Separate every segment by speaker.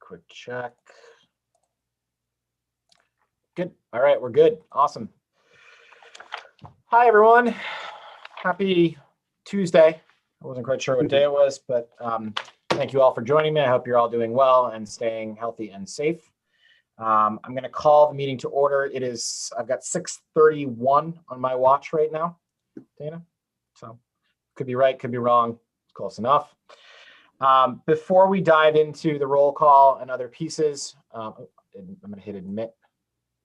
Speaker 1: quick check. Good. All right, we're good. Awesome. Hi, everyone. Happy Tuesday. I wasn't quite sure what day it was, but thank you all for joining me. I hope you're all doing well and staying healthy and safe. I'm going to call the meeting to order. I've got 6:31 on my watch right now, Dana. So could be right, could be wrong. It's close enough. Before we dive into the roll call and other pieces, I'm going to hit admit.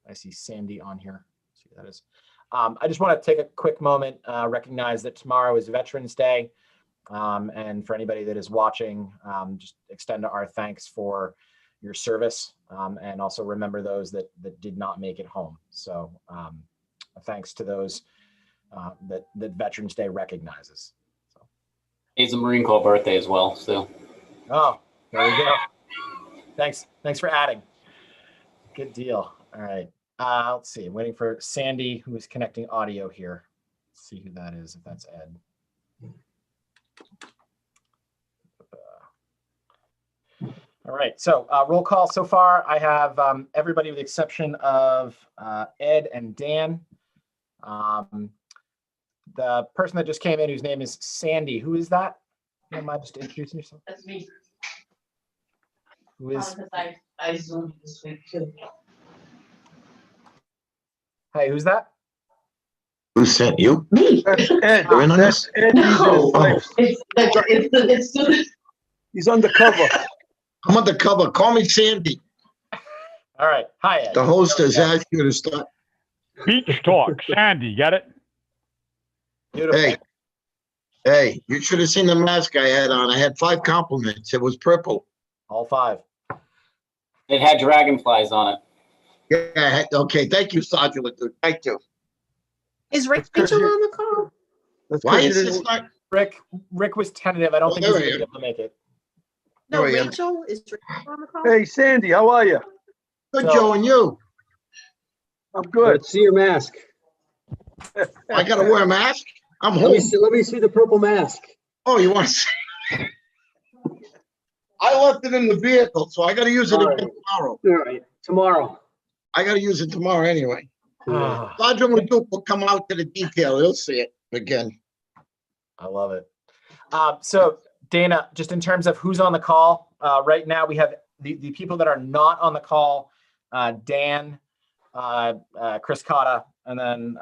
Speaker 1: I see Sandy on here. Let's see who that is. I just want to take a quick moment, recognize that tomorrow is Veterans Day. And for anybody that is watching, just extend our thanks for your service, and also remember those that did not make it home. So thanks to those that Veterans Day recognizes. So.
Speaker 2: It's a Marine Corps birthday as well, so.
Speaker 1: Oh, there we go. Thanks for adding. Good deal. All right. Let's see. I'm waiting for Sandy, who is connecting audio here. Let's see who that is, if that's Ed. All right. So roll call so far. I have everybody with the exception of Ed and Dan. The person that just came in, whose name is Sandy. Who is that? You don't mind just introducing yourself?
Speaker 3: That's me.
Speaker 1: Who is?
Speaker 3: I zoomed this week too.
Speaker 1: Hey, who's that?
Speaker 4: Who sent you?
Speaker 3: Me.
Speaker 5: That's Ed.
Speaker 4: You're in on
Speaker 5: That's
Speaker 4: this?
Speaker 5: Ed.
Speaker 3: No.
Speaker 4: Oh.
Speaker 5: He's undercover.
Speaker 4: I'm undercover. Call me Sandy.
Speaker 1: All right. Hi, Ed.
Speaker 4: The host has asked you to start.
Speaker 6: Beach talk, Sandy, get it?
Speaker 1: Beautiful.
Speaker 4: Hey, you should have seen the mask I had on. I had 5 compliments. It was purple.
Speaker 1: All 5.
Speaker 2: It had dragonflies on it.
Speaker 4: Yeah, okay. Thank you, Sergeant. Thank you.
Speaker 3: Is Rachel on the call?
Speaker 5: That's
Speaker 4: Why
Speaker 5: 'cause you
Speaker 4: is this
Speaker 5: didn't-
Speaker 4: not?
Speaker 1: Rick was tentative. I don't think he's going to be able to make it.
Speaker 3: No,
Speaker 4: Oh, yeah.
Speaker 3: Rachel is Rachel on the call.
Speaker 5: Hey, Sandy, how are you?
Speaker 4: Good,
Speaker 1: So-
Speaker 4: Joe, and you.
Speaker 5: I'm good.
Speaker 7: Let's see your mask.
Speaker 4: I got to wear a mask? I'm
Speaker 7: Let me
Speaker 4: home.
Speaker 7: see, let me see the purple mask.
Speaker 4: Oh, you want to see? I left it in the vehicle, so I got to use it
Speaker 7: All
Speaker 4: again tomorrow.
Speaker 7: All right, tomorrow.
Speaker 4: I got to use it tomorrow anyway.
Speaker 1: Ah,
Speaker 4: Sergeant Leduc will come out to the detail. He'll see it again.
Speaker 1: I love it. So Dana, just in terms of who's on the call, right now we have the people that are not on the call, Dan, Chris Cotta, and then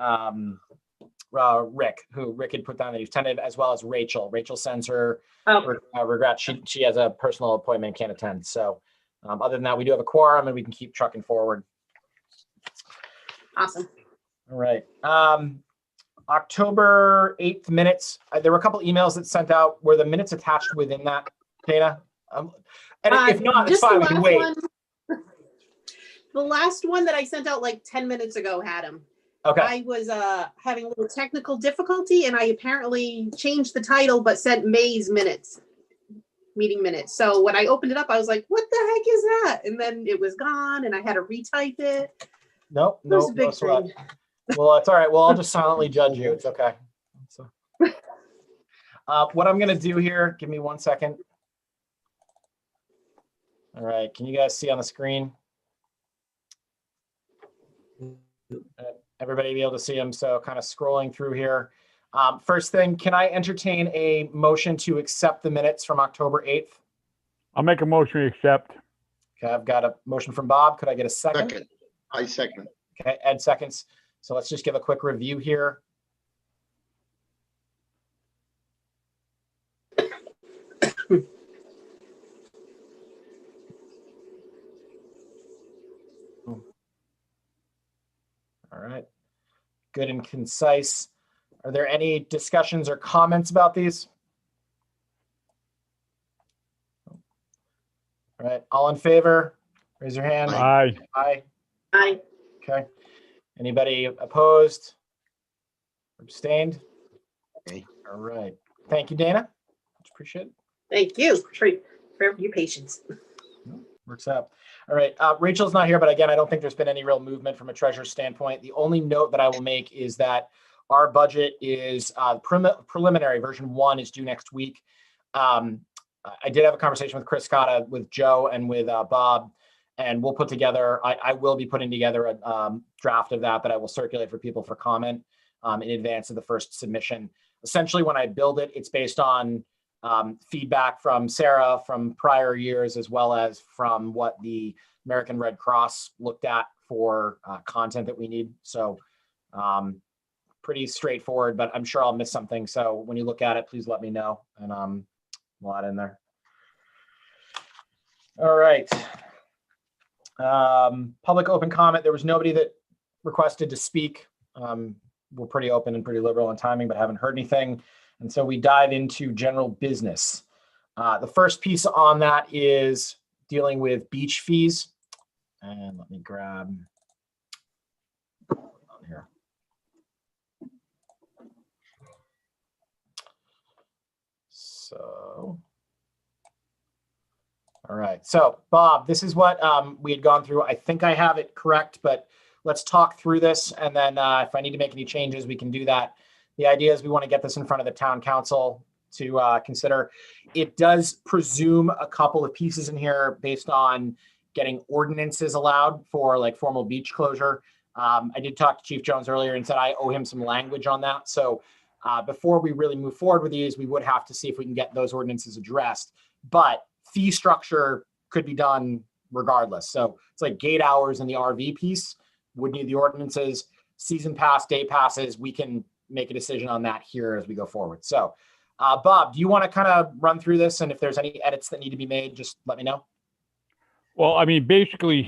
Speaker 1: Rick, who Rick had put down that he's tentative, as well as Rachel. Rachel sends her regret. She has a personal appointment, can't attend. So other than that, we do have a quorum and we can keep trucking forward.
Speaker 3: Awesome.
Speaker 1: All right. October 8th minutes. There were a couple emails that sent out. Were the minutes attached within that, Dana? And if not, it's
Speaker 3: Just the
Speaker 1: fine. We can
Speaker 3: last
Speaker 1: wait.
Speaker 3: one. The last one that I sent out like 10 minutes ago had him.
Speaker 1: Okay.
Speaker 3: I was having a little technical difficulty and I apparently changed the title but sent May's minutes, meeting minutes. So when I opened it up, I was like, what the heck is that? And then it was gone and I had to retype it.
Speaker 1: Nope.
Speaker 3: It was
Speaker 1: No,
Speaker 3: a big
Speaker 1: no sweat.
Speaker 3: thing.
Speaker 1: Well, it's all right. Well, I'll just silently judge you. It's okay. So, what I'm going to do here, give me 1 second. All right. Can you guys see on the screen? Everybody be able to see them. So kind of scrolling through here. First thing, can I entertain a motion to accept the minutes from October 8th?
Speaker 6: I'll make a motion to accept.
Speaker 1: Okay, I've got a motion from Bob. Could I get a second?
Speaker 4: Second. I second.
Speaker 1: Okay, Ed seconds. So let's just give a quick review here. All right, good and concise. Are there any discussions or comments about these? All right, all in favor, raise your hand.
Speaker 6: Aye.
Speaker 1: Aye.
Speaker 3: Aye.
Speaker 1: Okay. Anybody opposed? Abstained?
Speaker 4: Okay.
Speaker 1: All right. Thank you, Dana. Much appreciated.
Speaker 3: Thank you for your patience.
Speaker 1: Works out. All right. Rachel's not here, but again, I don't think there's been any real movement from a treasurer's standpoint. The only note that I will make is that our budget is preliminary version 1 is due next week. I did have a conversation with Chris Scotta, with Joe, and with Bob, and we'll put together, I will be putting together a draft of that I will circulate for people for comment in advance of the first submission. Essentially, when I build it, it's based on feedback from Sarah from prior years, as well as from what the American Red Cross looked at for content that we need. So pretty straightforward, but I'm sure I'll miss something. So when you look at it, please let me know, and we'll add in there. All right. Public open comment. There was nobody that requested to speak. We're pretty open and pretty liberal in timing, but haven't heard anything. And so we dive into general business. The first piece on that is dealing with beach fees. And let me grab on here. So, all right. So Bob, this is what we had gone through. I think I have it correct, but let's talk through this. And then if I need to make any changes, we can do that. The idea is we want to get this in front of the town council to consider. It does presume a couple of pieces in here based on getting ordinances allowed for like formal beach closure. I did talk to Chief Jones earlier and said I owe him some language on that. So before we really move forward with these, we would have to see if we can get those ordinances addressed. But fee structure could be done regardless. So it's like gate hours in the RV piece would need the ordinances. Season pass, day passes, we can make a decision on that here as we go forward. So Bob, do you want to kind of run through this? And if there's any edits that need to be made, just let me know.
Speaker 6: Well, I mean, basically,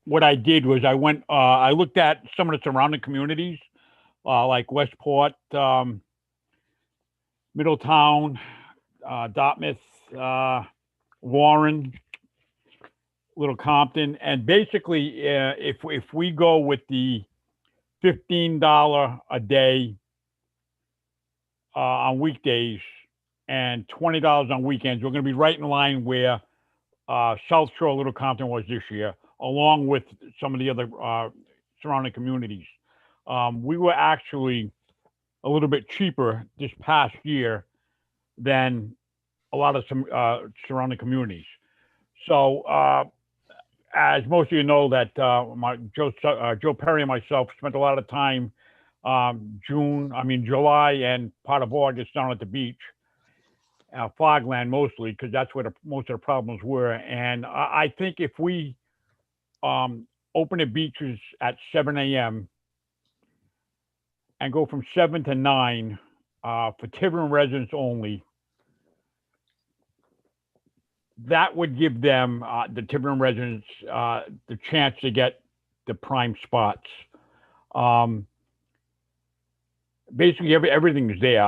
Speaker 6: what I did was I looked at some of the surrounding communities, like Westport, Middletown, Dartmouth, Warren, Little Compton, and basically, if we go with the $15 a day on weekdays and $20 on weekends, we're going to be right in line where South Shore Little Compton was this year, along with some of the other surrounding communities. We were actually a little bit cheaper this past year than a lot of some surrounding communities. So as most of you know, that Joe Perry and myself spent a lot of time July and part of August down at the beach, Fogland mostly, because that's where most of the problems were. And I think if we open the beaches at 7 a.m. and go from 7 to 9 for Tiverton residents only, that would give them, the Tiverton residents, the chance to get the prime spots. Basically, everything is there.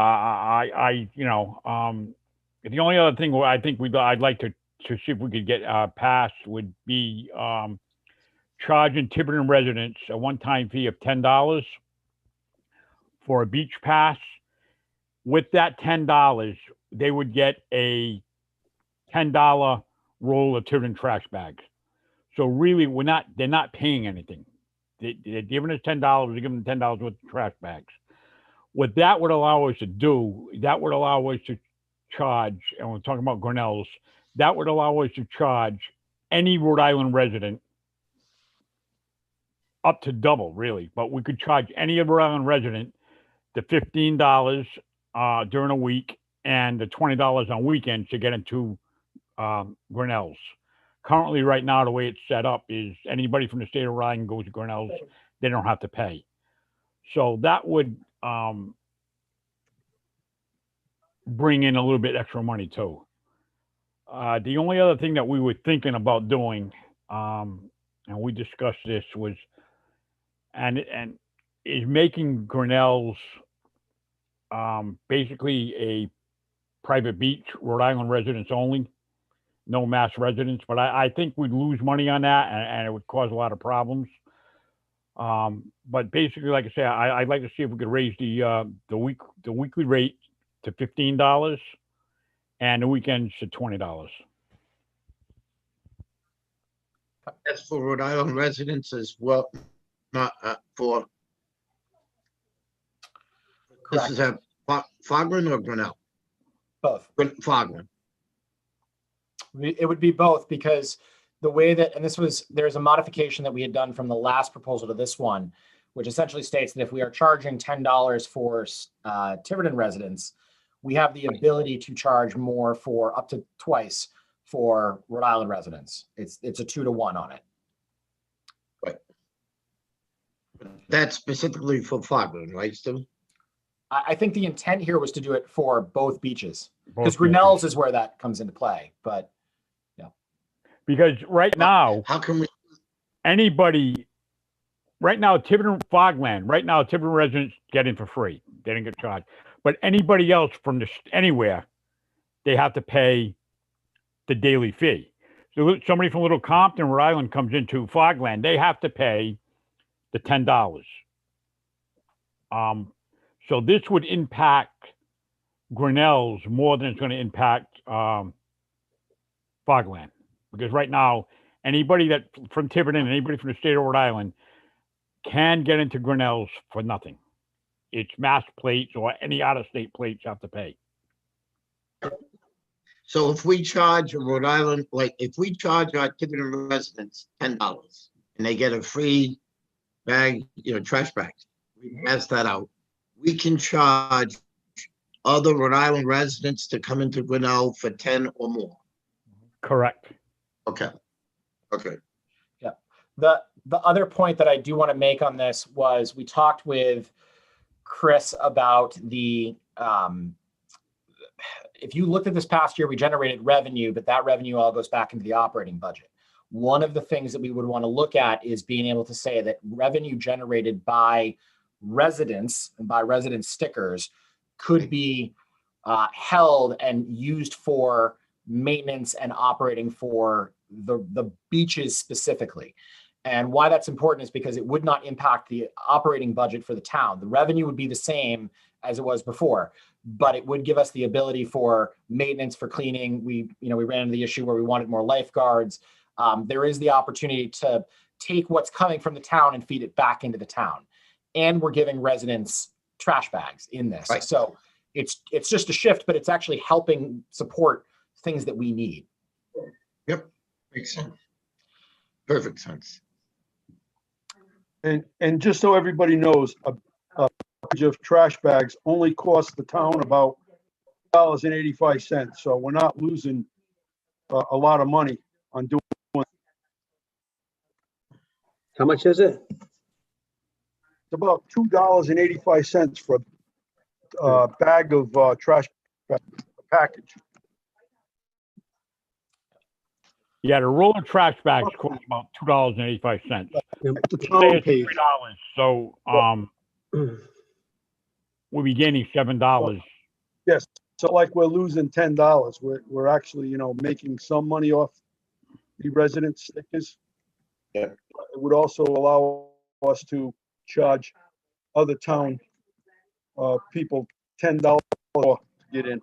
Speaker 6: The only other thing I think I'd like to see if we could get passed would be charging Tiverton residents a one-time fee of $10 for a beach pass. With that $10, they would get a $10 roll of Tiverton trash bags. So really, they're not paying anything. They're giving us $10, they're giving them $10 worth of trash bags. What that would allow us to do, that would allow us to charge, and we're talking about Grinnell's, that would allow us to charge any Rhode Island resident up to double, really. But we could charge any Rhode Island resident the $15 during a week and the $20 on weekends to get into Grinnell's. Currently, right now, the way it's set up is anybody from the state of Rhode Island goes to Grinnell's, they don't have to pay. So that would bring in a little bit extra money too. The only other thing that we were thinking about doing, and we discussed this, was is making Grinnell's basically a private beach, Rhode Island residents only, no mass residents. But I think we'd lose money on that, and it would cause a lot of problems. But basically, like I say, I'd like to see if we could raise the weekly rate to $15 and the weekends to $20.
Speaker 4: That's for Rhode Island residents as well, not for. This is at Fogland or Grinnell?
Speaker 1: Both.
Speaker 4: Fogland.
Speaker 1: It would be both because the way that, and there's a modification that we had done from the last proposal to this one, which essentially states that if we are charging $10 for Tiverton residents, we have the ability to charge more for up to twice for Rhode Island residents. It's a 2-to-1 on it.
Speaker 4: Right. That's specifically for Fogland, right, Stu?
Speaker 1: I think the intent here was to do it for both beaches because
Speaker 6: Both
Speaker 1: Grinnell's is where that comes into play. But
Speaker 6: Because right now,
Speaker 4: How can we,
Speaker 6: right now, Tiverton Fogland, right now, Tiverton residents get in for free. They don't get charged. But anybody else from anywhere, they have to pay the daily fee. So somebody from Little Compton, Rhode Island comes into Fogland, they have to pay the $10. So this would impact Grinnell's more than it's going to impact Fogland. Because right now, anybody from Tiverton, anybody from the state of Rhode Island can get into Grinnell's for nothing. It's mass plates or any out-of-state plates have to pay.
Speaker 4: so if we charge a Rhode Island, like if we charge our Tiverton residents $10 and they get a free bag, trash bags, we pass that out. We can charge other Rhode Island residents to come into Grinnell for 10 or more.
Speaker 6: Correct.
Speaker 4: Okay. Okay.
Speaker 1: the other point that I do want to make on this was we talked with Chris about if you looked at this past year, we generated revenue, but that revenue all goes back into the operating budget. One of the things that we would want to look at is being able to say that revenue generated by residents and by resident stickers could be held and used for maintenance and operating for the beaches specifically. And why that's important is because it would not impact the operating budget for the town. The revenue would be the same as it was before, but it would give us the ability for maintenance, for cleaning. We ran into the issue where we wanted more lifeguards. There is the opportunity to take what's coming from the town and feed it back into the town. And we're giving residents trash bags in this.
Speaker 4: Right.
Speaker 1: So it's just a shift, but it's actually helping support things that we need.
Speaker 4: Yep. Makes sense. Perfect sense.
Speaker 5: And just so everybody knows, a package of trash bags only costs the town about $2.85. So we're not losing a lot of money on doing.
Speaker 7: How much is it?
Speaker 5: It's about $2.85 for a bag of trash package.
Speaker 6: Yeah, the roll of trash bags cost about $2.85.
Speaker 5: The town pays.
Speaker 6: $3, so we'll be gaining $7.
Speaker 5: Yes, so like we're losing $10. We're actually, making some money off the resident stickers.
Speaker 4: Yeah.
Speaker 5: It would also allow us to charge other town people $10 to get in.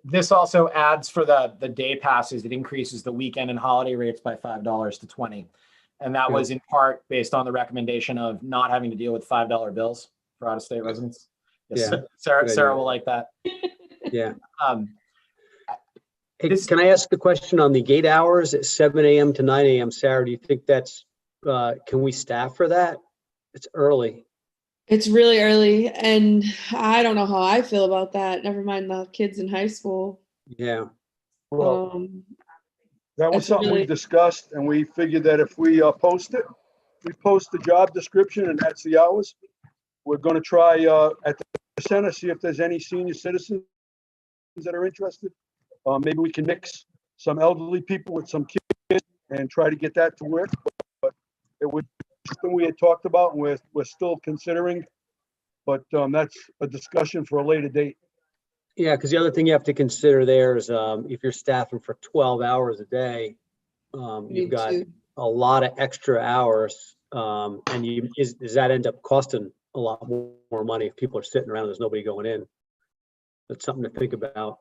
Speaker 1: This also adds for the day passes. It increases the weekend and holiday rates by $5 to $20. And that was in part based on the recommendation of not having to deal with $5 bills for out-of-state residents. Yes,
Speaker 7: Yeah.
Speaker 1: Sarah will like that.
Speaker 7: Yeah. Hey,
Speaker 1: This-
Speaker 7: can I ask a question on the gate hours at 7 a.m. to 9 a.m. Sarah, do you think that's, can we staff for that? It's early.
Speaker 8: It's really early, and I don't know how I feel about that. Never mind the kids in high school.
Speaker 7: Yeah.
Speaker 5: Well, that was
Speaker 8: that's
Speaker 5: something we
Speaker 8: really-
Speaker 5: discussed, and we figured that if we post the job description and that's the hours, we're going to try at the center, see if there's any senior citizens that are interested. Maybe we can mix some elderly people with some kids and try to get that to work. But it was something we had talked about, and we're still considering. But that's a discussion for a later date.
Speaker 7: Yeah, because the other thing you have to consider there is if you're staffing for 12 hours a day, you've got a lot of extra hours, and does that end up costing a lot more money if people are sitting around and there's nobody going in? That's something to think about.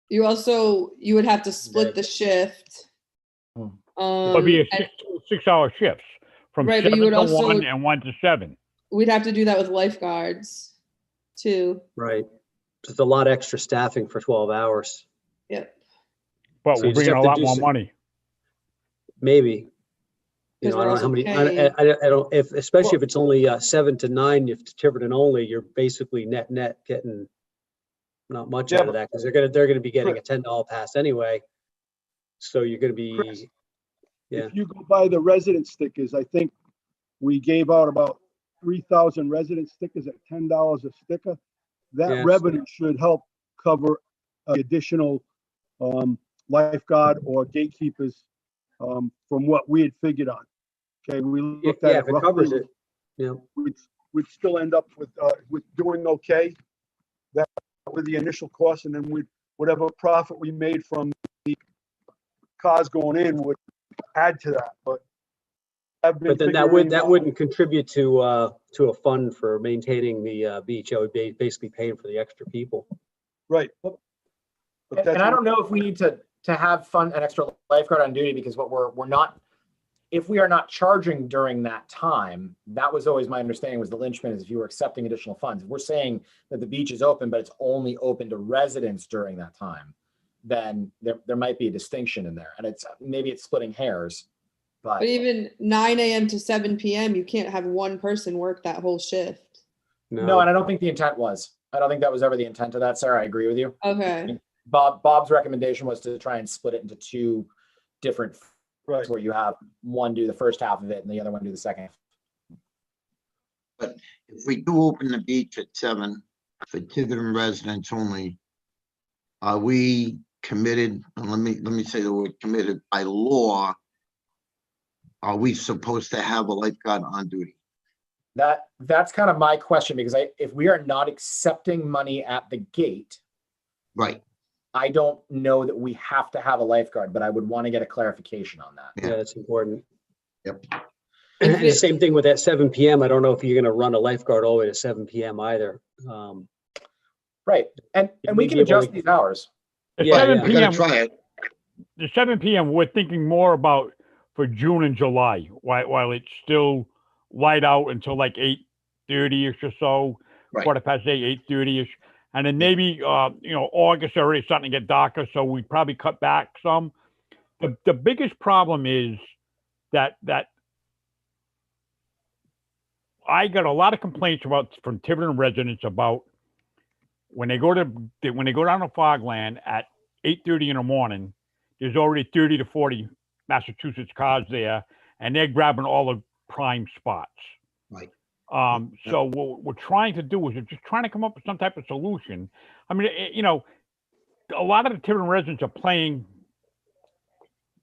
Speaker 8: You would have to split the shift.
Speaker 6: It'll be a 6-hour shifts from
Speaker 8: Right, but
Speaker 6: 7
Speaker 8: you would
Speaker 6: to
Speaker 8: also-
Speaker 6: 1 and 1 to 7.
Speaker 8: We'd have to do that with lifeguards too.
Speaker 7: Right. It's a lot of extra staffing for 12 hours.
Speaker 8: Yep.
Speaker 6: But
Speaker 7: So
Speaker 6: we're
Speaker 7: you just
Speaker 6: bringing
Speaker 7: have
Speaker 6: a
Speaker 7: to
Speaker 6: lot
Speaker 7: do
Speaker 6: more
Speaker 7: some-
Speaker 6: money.
Speaker 7: Maybe. You
Speaker 8: Because
Speaker 7: know, I
Speaker 8: we're
Speaker 7: don't know how
Speaker 8: also
Speaker 7: many,
Speaker 8: paying-
Speaker 7: I don't, if, especially if it's only 7 to 9, if it's Tiverton only, you're basically net getting not much
Speaker 5: Yeah,
Speaker 7: out of that, because they're gonna be getting a
Speaker 5: Chris.
Speaker 7: $10 pass anyway. So you're gonna
Speaker 5: Chris,
Speaker 7: be, yeah.
Speaker 5: If you go by the resident stickers, I think we gave out about 3,000 resident stickers at $10 a sticker. That
Speaker 7: Yeah.
Speaker 5: revenue should help cover additional lifeguard or gatekeepers from what we had figured on. Okay, we looked at
Speaker 7: Yeah,
Speaker 5: it
Speaker 7: if it covers
Speaker 5: roughly.
Speaker 7: it, yeah.
Speaker 5: We'd still end up with doing okay. That with the initial cost, and then with whatever profit we made from the cars going in would add to that. But I've been
Speaker 7: But then
Speaker 5: figuring
Speaker 7: that wouldn't contribute to a fund for maintaining the beach. It would be basically paying for the extra people.
Speaker 5: right. But that's
Speaker 1: And I don't know if we need to have an extra lifeguard on duty, because what we're not, if we are not charging during that time, that was always my understanding, was the linchpin is if you were accepting additional funds. If we're saying that the beach is open, but it's only open to residents during that time, then there might be a distinction in there, and maybe it's splitting hairs, but
Speaker 8: But even 9 a.m. to 7 p.m., you can't have one person work that whole shift.
Speaker 1: no, and I don't think the intent was. I don't think that was ever the intent of that, Sarah. I agree with you.
Speaker 8: Okay.
Speaker 1: Bob's recommendation was to try and split it into two different,
Speaker 5: right.
Speaker 1: where you have one do the first half of it and the other one do the second.
Speaker 4: But if we do open the beach at 7 for Tiverton residents only, are we committed, and let me say the word committed, by law, are we supposed to have a lifeguard on duty?
Speaker 1: That's kind of my question, because if we are not accepting money at the gate,
Speaker 4: Right,
Speaker 1: I don't know that we have to have a lifeguard, but I would want to get a clarification on that.
Speaker 7: Yeah, that's important.
Speaker 4: yep.
Speaker 7: And the same thing with that 7 p.m. I don't know if you're gonna run a lifeguard all the way to 7 p.m. either.
Speaker 1: Right, and we can adjust these hours.
Speaker 6: The
Speaker 7: Yeah,
Speaker 6: 7
Speaker 7: yeah.
Speaker 4: I gotta
Speaker 6: p.m.
Speaker 4: try it.
Speaker 6: The 7 p.m. we're thinking more about for June and July, while it's still light out until like 8:30ish or so,
Speaker 4: Right.
Speaker 6: 8:15, 8:30ish, and then maybe August already starting to get darker, so we probably cut back some. The biggest problem is that I got a lot of complaints from Tiverton residents about when they go down to Fogland at 8:30 in the morning. There's already 30 to 40 Massachusetts cars there, and they're grabbing all the prime spots.
Speaker 4: Right.
Speaker 6: So what we're trying to do is we're just trying to come up with some type of solution. I mean, a lot of the Tiverton residents are playing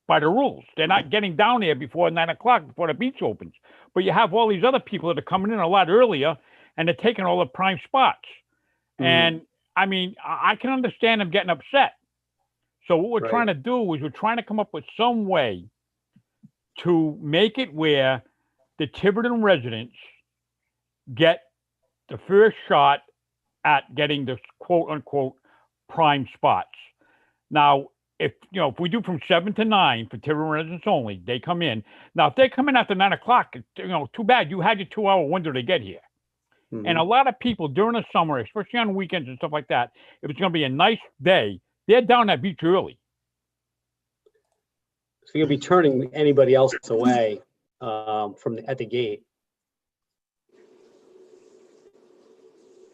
Speaker 6: by the rules. They're not getting down there before 9 o'clock, before the beach opens. But you have all these other people that are coming in a lot earlier, and they're taking all the prime spots. And I mean, I can understand them getting upset. So what we're trying to do is we're trying to come up with some way to make it where the Tiverton residents get the first shot at getting the quote unquote prime spots. Now, if we do from 7 to 9 for Tiverton residents only, they come in. Now, if they come in after 9 o'clock, too bad. You had your 2-hour window to get here. And a lot of people during the summer, especially on weekends and stuff like that, if it's going to be a nice day, they're down at beach early.
Speaker 7: So you'll be turning anybody else away at the gate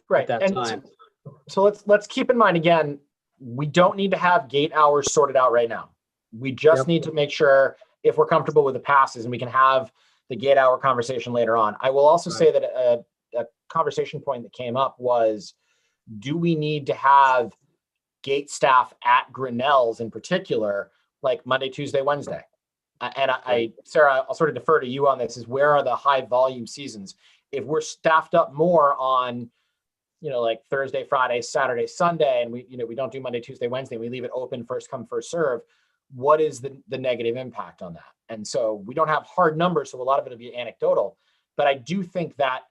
Speaker 1: Right.
Speaker 7: at that time.
Speaker 1: So let's keep in mind again, we don't need to have gate hours sorted out right now. We just need to make sure if we're comfortable with the passes, and we can have the gate hour conversation later on. I will also say that a conversation point that came up was, do we need to have gate staff at Grinnell's in particular, like Monday, Tuesday, Wednesday? And Sarah, I'll sort of defer to you on this, is where are the high volume seasons? If we're staffed up more on, like Thursday, Friday, Saturday, Sunday, and we don't do Monday, Tuesday, Wednesday, we leave it open, first come, first serve, what is the negative impact on that? And so we don't have hard numbers, so a lot of it will be anecdotal, but I do think that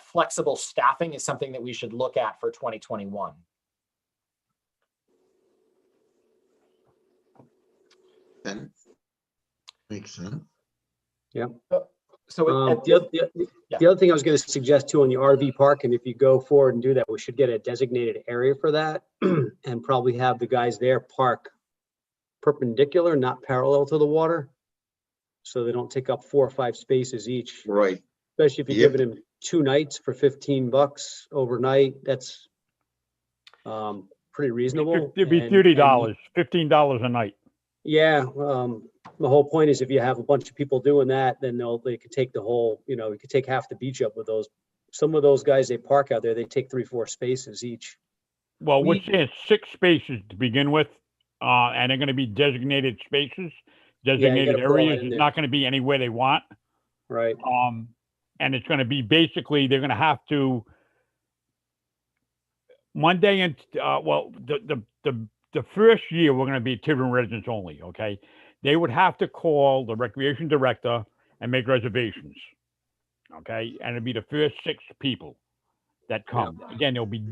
Speaker 1: flexible staffing is something that we should look at for 2021.
Speaker 4: Then makes sense.
Speaker 7: Yeah.
Speaker 1: So
Speaker 7: The other thing I was going to suggest too on the RV park, and if you go forward and do that, we should get a designated area for that and probably have the guys there park perpendicular, not parallel to the water. So they don't take up 4 or 5 spaces each,
Speaker 4: Right.
Speaker 7: especially if you're
Speaker 4: Yep.
Speaker 7: giving them 2 nights for $15 overnight. That's pretty reasonable.
Speaker 6: It'd be
Speaker 7: And-
Speaker 6: $30, $15 a night.
Speaker 7: Yeah, the whole point is if you have a bunch of people doing that, then they could take the whole, you could take half the beach up with those. Some of those guys, they park out there, they take 3, 4 spaces each.
Speaker 6: Well, we're
Speaker 1: We-
Speaker 6: saying 6 spaces to begin with, and they're gonna be designated spaces, designated
Speaker 7: gotta put all that
Speaker 6: areas.
Speaker 7: in
Speaker 6: It's
Speaker 7: there.
Speaker 6: not gonna be anywhere they want.
Speaker 7: Right.
Speaker 6: And it's gonna be basically, they're gonna have to Monday and, well, the first year, we're gonna be Tiverton residents only, okay? They would have to call the recreation director and make reservations, okay? And it'd be the first 6 people that come. Again, there'll be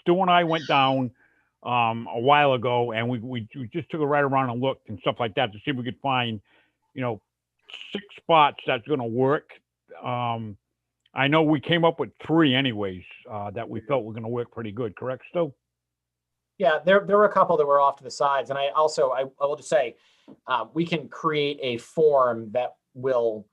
Speaker 6: Stu and I went down a while ago, and we just took a ride around and looked and stuff like that to see if we could find, 6 spots that's gonna work. I know we came up with 3 anyways, that we felt were gonna work pretty good, correct, Stu?
Speaker 1: Yeah, there were a couple that were off to the sides, and I will just say, we can create a form that will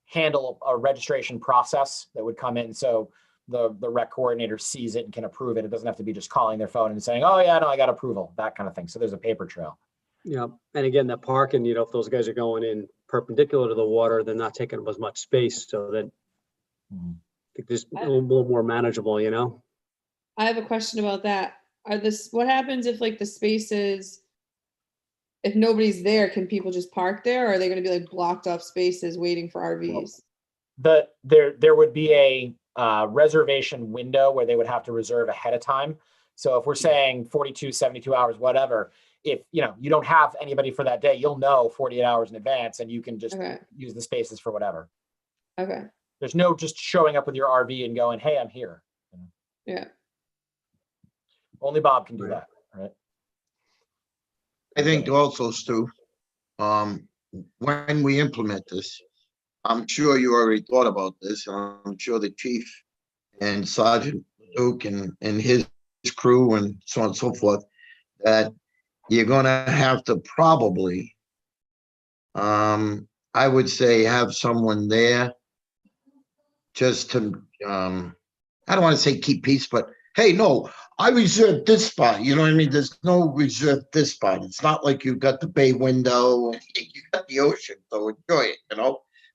Speaker 1: handle a registration process that would come in. So the rec coordinator sees it and can approve it. It doesn't have to be just calling their phone and saying, "Oh yeah, no, I got approval," that kind of thing. So there's a paper trail.
Speaker 7: Yeah, and again, that parking, if those guys are going in perpendicular to the water, they're not taking up as much space, so that I think this a little more manageable,
Speaker 8: I have a question about that. What happens if like the spaces, if nobody's there, can people just park there? Or are they gonna be like blocked off spaces waiting for RVs?
Speaker 1: There would be a reservation window where they would have to reserve ahead of time. So if we're saying 42, 72 hours, whatever, if you don't have anybody for that day, you'll know 48 hours in advance and you can just
Speaker 8: Okay,
Speaker 1: use the spaces for whatever.
Speaker 8: okay,
Speaker 1: There's no just showing up with your RV and going, "Hey, I'm here."
Speaker 8: yeah.
Speaker 1: Only Bob can do
Speaker 7: Right.
Speaker 1: that, right?
Speaker 4: I think also, Stu, when we implement this, I'm sure you already thought about this, and I'm sure the chief and Sergeant Duke and his crew and so on and so forth, that you're gonna have to probably, I would say, have someone there just to, I don't want to say keep peace, but hey, no, I reserved this spot. You know what I mean? There's no reserved this spot. It's not like you've got the bay window, you got the ocean, so enjoy it,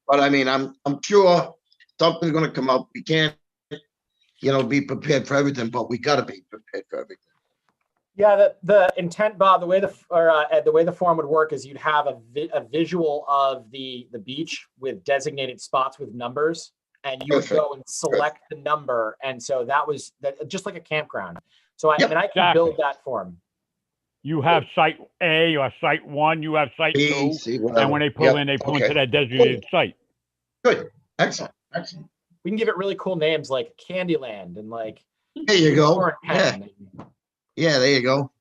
Speaker 4: But I mean, I'm sure something's gonna come up. We can't, be prepared for everything, but we gotta be prepared for everything.
Speaker 1: Yeah, the intent, Bob, the way the form would work is you'd have a visual of the beach with designated spots with numbers, and you would
Speaker 4: Perfect.
Speaker 1: go and select the number, and so that was just like a campground. So I
Speaker 4: Yep.
Speaker 1: mean, I can
Speaker 6: Exactly.
Speaker 1: build that form.
Speaker 6: You have site A or site 1, you have site 2,
Speaker 4: See,
Speaker 6: and
Speaker 4: whatever.
Speaker 6: when they pull
Speaker 4: Yep,
Speaker 6: in, they pull
Speaker 4: okay.
Speaker 6: into that designated site.
Speaker 4: Good, excellent.
Speaker 1: We can give it really cool names like Candyland and like
Speaker 4: There you go.
Speaker 1: Orange
Speaker 4: Yeah,
Speaker 1: Pen.
Speaker 4: yeah, there you go.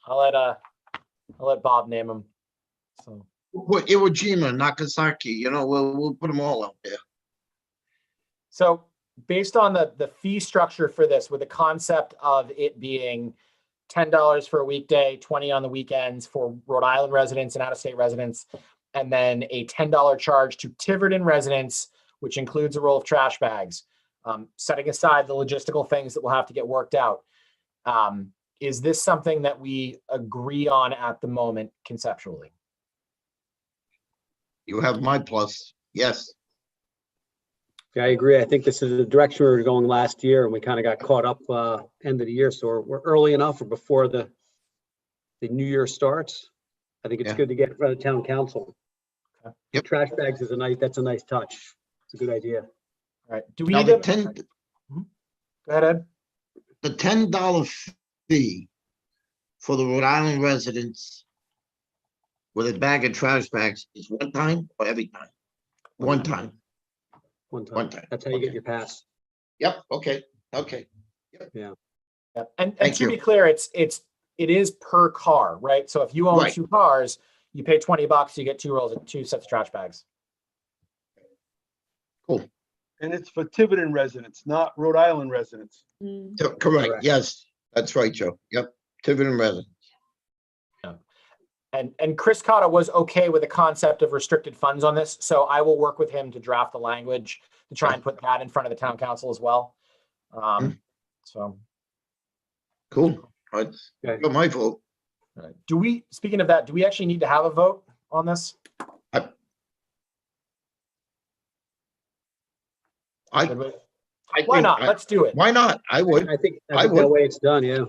Speaker 1: I'll let Bob name them. So
Speaker 4: We'll put Iwo Jima, Nagasaki, we'll put them all out there.
Speaker 1: So based on the fee structure for this, with the concept of it being $10 for a weekday, 20 on the weekends for Rhode Island residents and out-of-state residents, and then a $10 charge to Tiverton residents, which includes a roll of trash bags, setting aside the logistical things that will have to get worked out. Is this something that we agree on at the moment conceptually?
Speaker 4: You have my plus, yes.
Speaker 7: Yeah, I agree. I think this is the direction we were going last year, and we kind of got caught up end of the year. So we're early enough or before the new year starts. I think it's
Speaker 4: Yeah.
Speaker 7: good to get in front of town council.
Speaker 1: Okay.
Speaker 4: Yep.
Speaker 7: Trash bags is that's a nice touch. It's a good idea.
Speaker 1: All right. Do we
Speaker 4: Now,
Speaker 1: need
Speaker 4: the
Speaker 1: to? Go ahead, Ed.
Speaker 4: the $10 fee for the Rhode Island residents with a bag of trash bags is one time or every time? One time.
Speaker 7: One time.
Speaker 4: One time.
Speaker 7: That's how you get
Speaker 4: Okay.
Speaker 7: your pass.
Speaker 4: Yep, okay.
Speaker 1: Yeah. And
Speaker 4: Thank
Speaker 1: to be
Speaker 4: you.
Speaker 1: clear, it is per car, right? So if you own
Speaker 4: Right.
Speaker 1: 2 cars, you pay $20, you get 2 sets of trash bags.
Speaker 4: Cool.
Speaker 5: And it's for Tiverton residents, not Rhode Island residents.
Speaker 8: Mm.
Speaker 4: Correct.
Speaker 7: Correct.
Speaker 4: Yes, that's right, Joe. Yep. Tiverton resident.
Speaker 1: And Chris Cotta was okay with the concept of restricted funds on this, so I will work with him to draft the language to try and put that in front of the town council as well. So,
Speaker 4: Cool. That's
Speaker 7: Okay.
Speaker 4: not my fault.
Speaker 1: speaking of that, do we actually need to have a vote on this?
Speaker 4: I
Speaker 1: Why
Speaker 4: think
Speaker 1: not? Let's do it.
Speaker 4: Why not? I would.
Speaker 7: I think
Speaker 4: I
Speaker 7: that
Speaker 4: would.
Speaker 7: way it's done, yeah.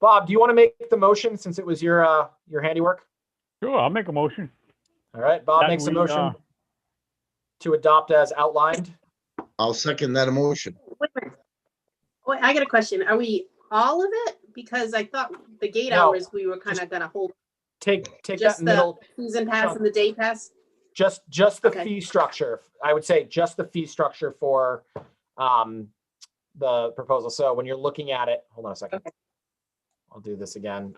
Speaker 1: Bob, do you want to make the motion since it was your handiwork?
Speaker 6: Sure, I'll make a motion.
Speaker 1: All right, Bob
Speaker 6: That
Speaker 1: makes a
Speaker 6: we,
Speaker 1: motion to adopt as outlined.
Speaker 4: I'll second that emotion.
Speaker 3: Wait a minute. Wait, I got a question. Are we all of it? Because I thought the gate
Speaker 1: No.
Speaker 3: hours, we were kind of gonna hold
Speaker 1: Take
Speaker 3: just
Speaker 1: that
Speaker 3: the
Speaker 1: middle,
Speaker 3: season pass and the day pass.
Speaker 1: just the
Speaker 3: Okay.
Speaker 1: fee structure. I would say just the fee structure for the proposal. So when you're looking at it, hold on a second.
Speaker 3: Okay.
Speaker 1: I'll do this again.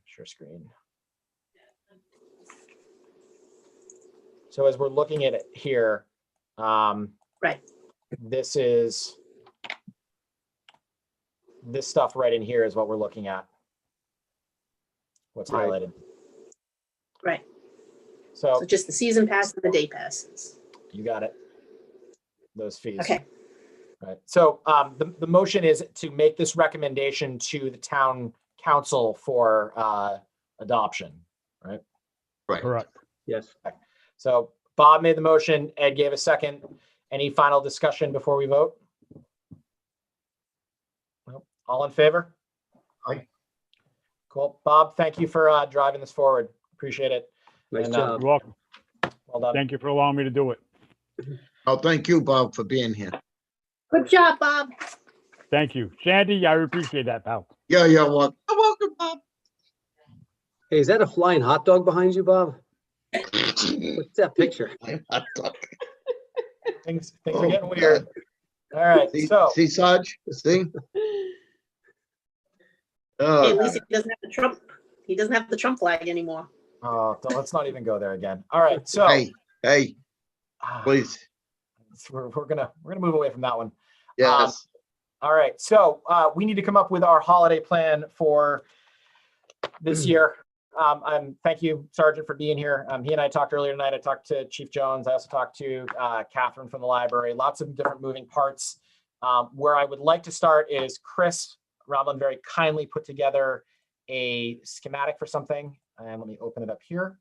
Speaker 1: Share screen. So as we're looking at it here,
Speaker 3: Right.
Speaker 1: this is this stuff right in here is what we're looking at. What's
Speaker 7: Right.
Speaker 1: highlighted.
Speaker 3: Right.
Speaker 1: So
Speaker 3: So just the season pass and the day passes.
Speaker 1: you got it. Those fees.
Speaker 3: Okay.
Speaker 1: Right. So the motion is to make this recommendation to the town council for adoption, right?
Speaker 4: Right.
Speaker 6: Correct.
Speaker 7: Yes.
Speaker 1: So Bob made the motion, Ed gave a second. Any final discussion before we vote? Nope. All in favor?
Speaker 4: Aye.
Speaker 1: Cool. Bob, thank you for driving this forward. Appreciate it.
Speaker 7: Nice
Speaker 1: And,
Speaker 7: job.
Speaker 6: You're welcome.
Speaker 1: Well done.
Speaker 6: Thank you for allowing me to do it.
Speaker 4: Oh, thank you, Bob, for being here.
Speaker 3: Good job, Bob.
Speaker 6: Thank you. Sandy, I appreciate that, pal.
Speaker 4: Yeah, you're welcome, Bob.
Speaker 7: Hey, is that a flying hot dog behind you, Bob? What's that picture?
Speaker 1: Things
Speaker 4: Oh,
Speaker 1: are getting weird. All right.
Speaker 4: See,
Speaker 1: So
Speaker 4: see, Sarge? See?
Speaker 3: Hey, at least he doesn't have the Trump. He doesn't have the Trump flag anymore.
Speaker 1: let's not even go there again. All right. So
Speaker 4: Hey, please.
Speaker 1: we're gonna move away from that one.
Speaker 4: Yes.
Speaker 1: All right. So we need to come up with our holiday plan for this year. Thank you, Sergeant, for being here. He and I talked earlier tonight. I talked to Chief Jones. I also talked to Catherine from the library. Lots of different moving parts. Where I would like to start is Chris Roblin very kindly put together a schematic for something. And let me open it up here.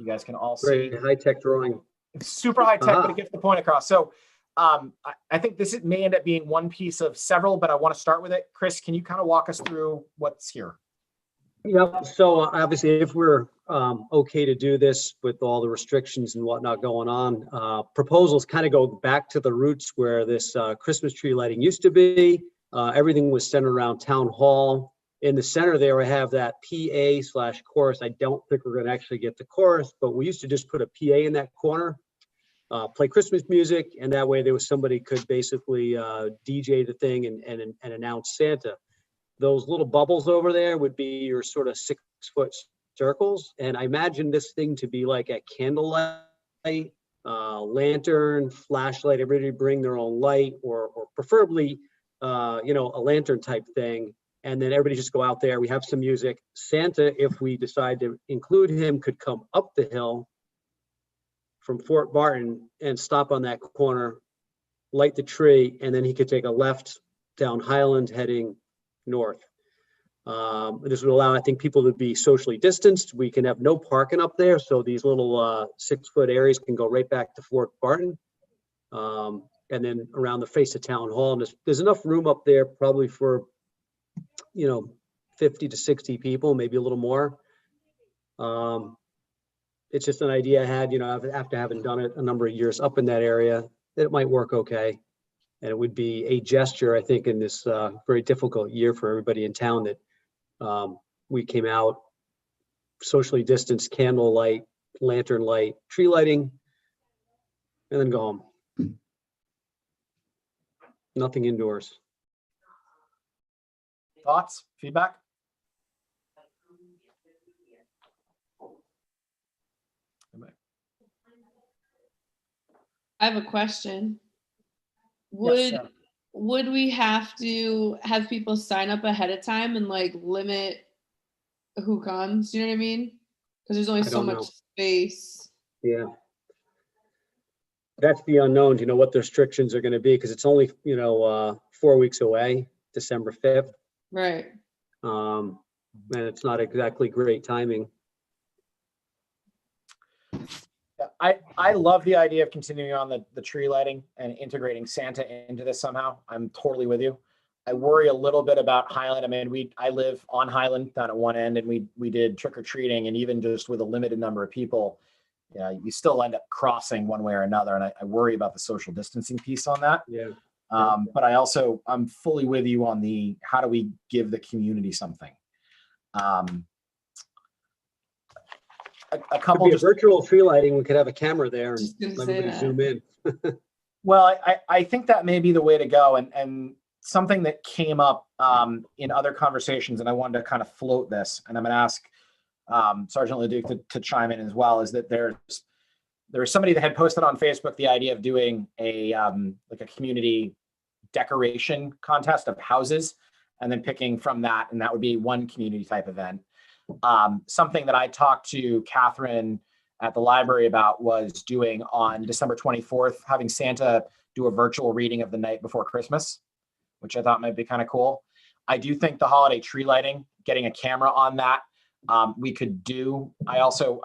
Speaker 1: You guys can all see.
Speaker 7: Great high-tech drawing.
Speaker 1: It's super high tech, but it gets the point across. So I think this may end up being one piece of several, but I want to start with it. Chris, can you kind of walk us through what's here?
Speaker 7: Yep. So obviously, if we're okay to do this with all the restrictions and whatnot going on, proposals kind of go back to the roots where this Christmas tree lighting used to be. Everything was centered around town hall. In the center there, I have that PA/chorus. I don't think we're going to actually get the chorus, but we used to just put a PA in that corner, play Christmas music, and that way there was somebody could basically DJ the thing and announce Santa. Those little bubbles over there would be your sort of 6-foot circles. And I imagine this thing to be like a candlelight, lantern, flashlight, everybody bring their own light or preferably, a lantern type thing. And then everybody just go out there. We have some music. Santa, if we decide to include him, could come up the hill from Fort Barton and stop on that corner, light the tree, and then he could take a left down Highland heading north. This would allow, I think, people to be socially distanced. We can have no parking up there, so these little 6-foot areas can go right back to Fort Barton, and then around the face of Town Hall. And there's enough room up there probably for 50 to 60 people, maybe a little more. It's just an idea I had, after having done it a number of years up in that area, that it might work okay. And it would be a gesture, I think, in this very difficult year for everybody in town that we came out, socially distanced, candle light, lantern light, tree lighting, and then go home. Nothing indoors.
Speaker 1: Thoughts, feedback?
Speaker 8: I have a question.
Speaker 1: Yes, sir.
Speaker 8: Would we have to have people sign up ahead of time and like limit who comes? You know what I mean? Because there's only
Speaker 7: I
Speaker 8: so
Speaker 7: don't
Speaker 8: much
Speaker 7: know.
Speaker 8: space.
Speaker 7: Yeah. That's the unknown, what the restrictions are gonna be, because it's only, 4 weeks away, December 5th.
Speaker 8: Right.
Speaker 7: And it's not exactly great timing.
Speaker 1: Yeah, I love the idea of continuing on the tree lighting and integrating Santa into this somehow. I'm totally with you. I worry a little bit about Highland. I mean, I live on Highland down at one end, and we did trick or treating, and even just with a limited number of people, you still end up crossing one way or another. And I worry about the social distancing piece on that.
Speaker 7: Yeah.
Speaker 1: But I'm fully with you on the how do we give the community something. A
Speaker 7: Could
Speaker 1: couple
Speaker 7: be a
Speaker 1: just
Speaker 7: virtual tree lighting. We could have a camera there and
Speaker 8: Just gonna say
Speaker 7: everybody
Speaker 8: that.
Speaker 7: zoom in.
Speaker 1: Well, I think that may be the way to go. And something that came up in other conversations, and I wanted to kind of float this, and I'm going to ask Sergeant Leduc to chime in as well, is that there was somebody that had posted on Facebook the idea of doing a like a community decoration contest of houses and then picking from that. And that would be one community type event. Something that I talked to Catherine at the library about was doing on December 24th, having Santa do a virtual reading of The Night Before Christmas, which I thought might be kind of cool. I do think the holiday tree lighting, getting a camera on that, we could do. I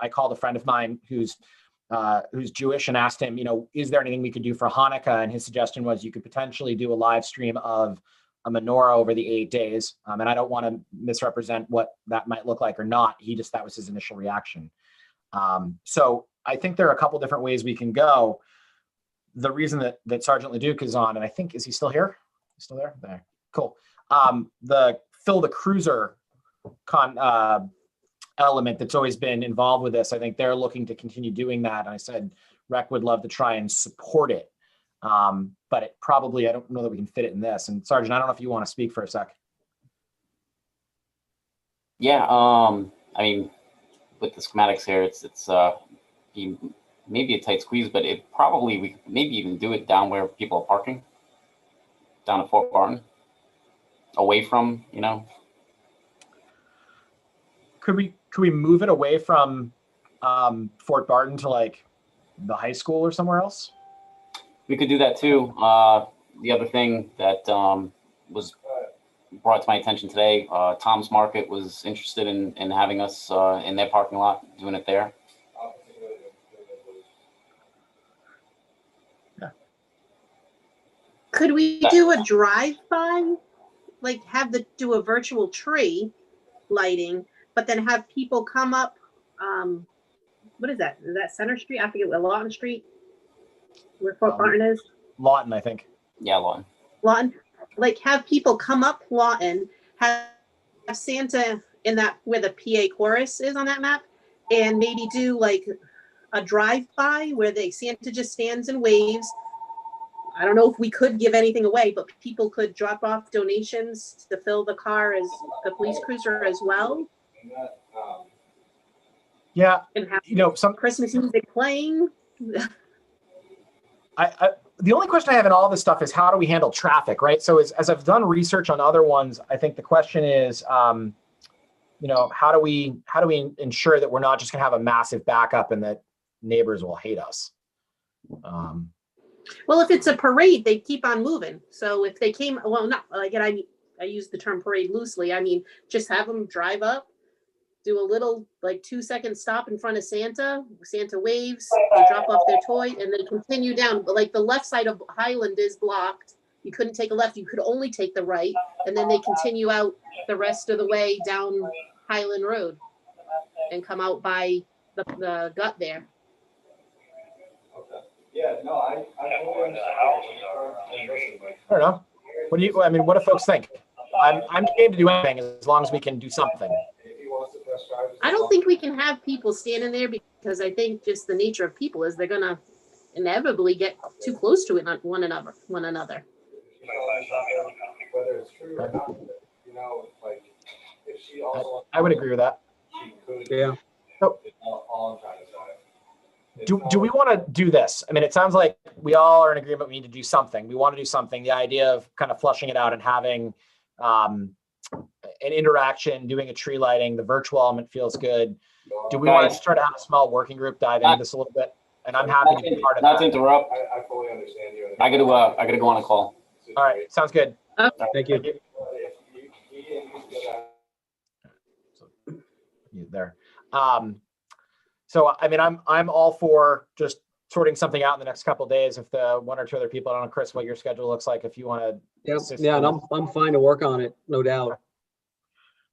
Speaker 1: called a friend of mine who's Jewish and asked him, is there anything we could do for Hanukkah? And his suggestion was you could potentially do a live stream of a menorah over the 8 days. And I don't want to misrepresent what that might look like or not. That was his initial reaction. So I think there are a couple different ways we can go. The reason that Sergeant Leduc is on, and I think, is he still here? He's still there? There. Cool. The Phil the Cruiser element that's always been involved with this, I think they're looking to continue doing that. And I said, Rec would love to try and support it. But it probably, I don't know that we can fit it in this. And Sergeant, I don't know if you want to speak for a sec.
Speaker 2: Yeah, I mean, with the schematics here, it's maybe a tight squeeze, but we could maybe even do it down where people are parking, down at Fort Barton, away from,
Speaker 1: Could we move it away from Fort Barton to like the high school or somewhere else?
Speaker 2: We could do that too. The other thing that was brought to my attention today, Tom's Market was interested in having us in their parking lot, doing it there.
Speaker 1: Yeah.
Speaker 3: Could we do a drive-by? Like do a virtual tree lighting, but then have people come up, what is that? Is that Center Street? I forget what, Lawton Street? Where Fort Barton is?
Speaker 1: Lawton, I think.
Speaker 2: Yeah, Lawton.
Speaker 3: Lawton, like have people come up Lawton, have Santa in that where the PA chorus is on that map, and maybe do like a drive-by where Santa just stands and waves. I don't know if we could give anything away, but people could drop off donations to fill the car as the police cruiser as well.
Speaker 1: Yeah,
Speaker 3: And have
Speaker 1: some
Speaker 3: Christmas music playing.
Speaker 1: The only question I have in all this stuff is how do we handle traffic, right? So as I've done research on other ones, I think the question is, how do we ensure that we're not just gonna have a massive backup and that neighbors will hate us?
Speaker 3: Well, if it's a parade, they keep on moving. So if they came, well, not like, and I use the term parade loosely. I mean, just have them drive up, do a little like 2-second stop in front of Santa. Santa waves, they drop off their toy, and they continue down. But like the left side of Highland is blocked. You couldn't take a left. You could only take the right, and then they continue out the rest of the way down Highland Road and come out by the gut there.
Speaker 9: Yeah, no, I
Speaker 1: don't know. What do folks think? I'm game to do anything as long as we can do something.
Speaker 3: I don't think we can have people standing there because I think just the nature of people is they're gonna inevitably get too close to one another.
Speaker 9: Whether it's true or not, like if she also.
Speaker 1: I would agree with that.
Speaker 9: She could.
Speaker 7: Yeah.
Speaker 1: So,
Speaker 9: all I'm trying to say.
Speaker 1: do we want to do this? I mean, it sounds like we all are in agreement. We need to do something. We want to do something. The idea of kind of flushing it out and having an interaction, doing a tree lighting, the virtual element feels good. Do we want to start to have a small working group dive into this a little bit? And I'm happy to be part of
Speaker 2: Not to
Speaker 1: that.
Speaker 2: interrupt.
Speaker 9: I fully understand you.
Speaker 2: I gotta go on a call.
Speaker 1: All right, sounds good.
Speaker 7: Thank you.
Speaker 1: You there. So I mean, I'm all for just sorting something out in the next couple of days. If the one or two other people, I don't know, Chris, what your schedule looks like, if you want to.
Speaker 7: Yep. Yeah, and I'm fine to work on it, no doubt.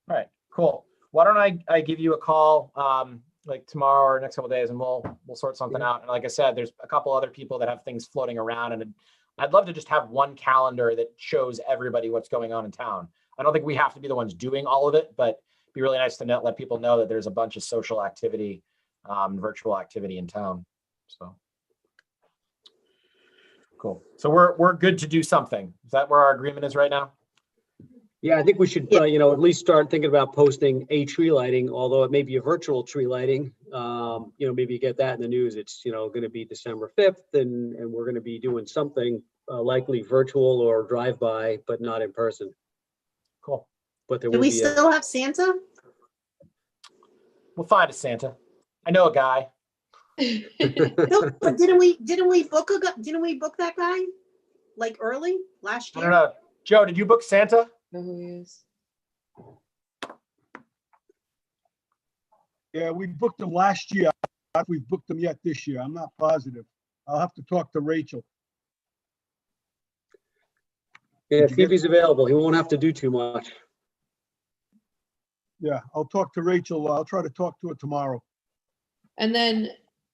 Speaker 1: All right, cool. Why don't I give you a call like tomorrow or next couple of days, and we'll sort something out. And like I said, there's a couple other people that have things floating around, and I'd love to just have one calendar that shows everybody what's going on in town. I don't think we have to be the ones doing all of it, but it'd be really nice to let people know that there's a bunch of social activity, virtual activity in town. So cool. So we're good to do something. Is that where our agreement is right now?
Speaker 7: Yeah, I think we should, at least start thinking about posting a tree lighting, although it may be a virtual tree lighting. Maybe you get that in the news. It's, going to be December 5th and we're going to be doing something likely virtual or drive-by, but not in person.
Speaker 1: Cool.
Speaker 7: But there
Speaker 3: Do
Speaker 7: will
Speaker 3: we
Speaker 7: be
Speaker 3: still have Santa?
Speaker 1: We'll find a Santa. I know a guy.
Speaker 3: No, but didn't we book that guy like early last
Speaker 1: I
Speaker 3: year?
Speaker 1: don't know. Joe, did you book Santa?
Speaker 8: Know who he is.
Speaker 5: Yeah, we booked them last year. We've booked them yet this year. I'm not positive. I'll have to talk to Rachel.
Speaker 7: Yeah, see if he's available. He won't have to do too much.
Speaker 5: Yeah, I'll talk to Rachel. I'll try to talk to her tomorrow.
Speaker 8: And then,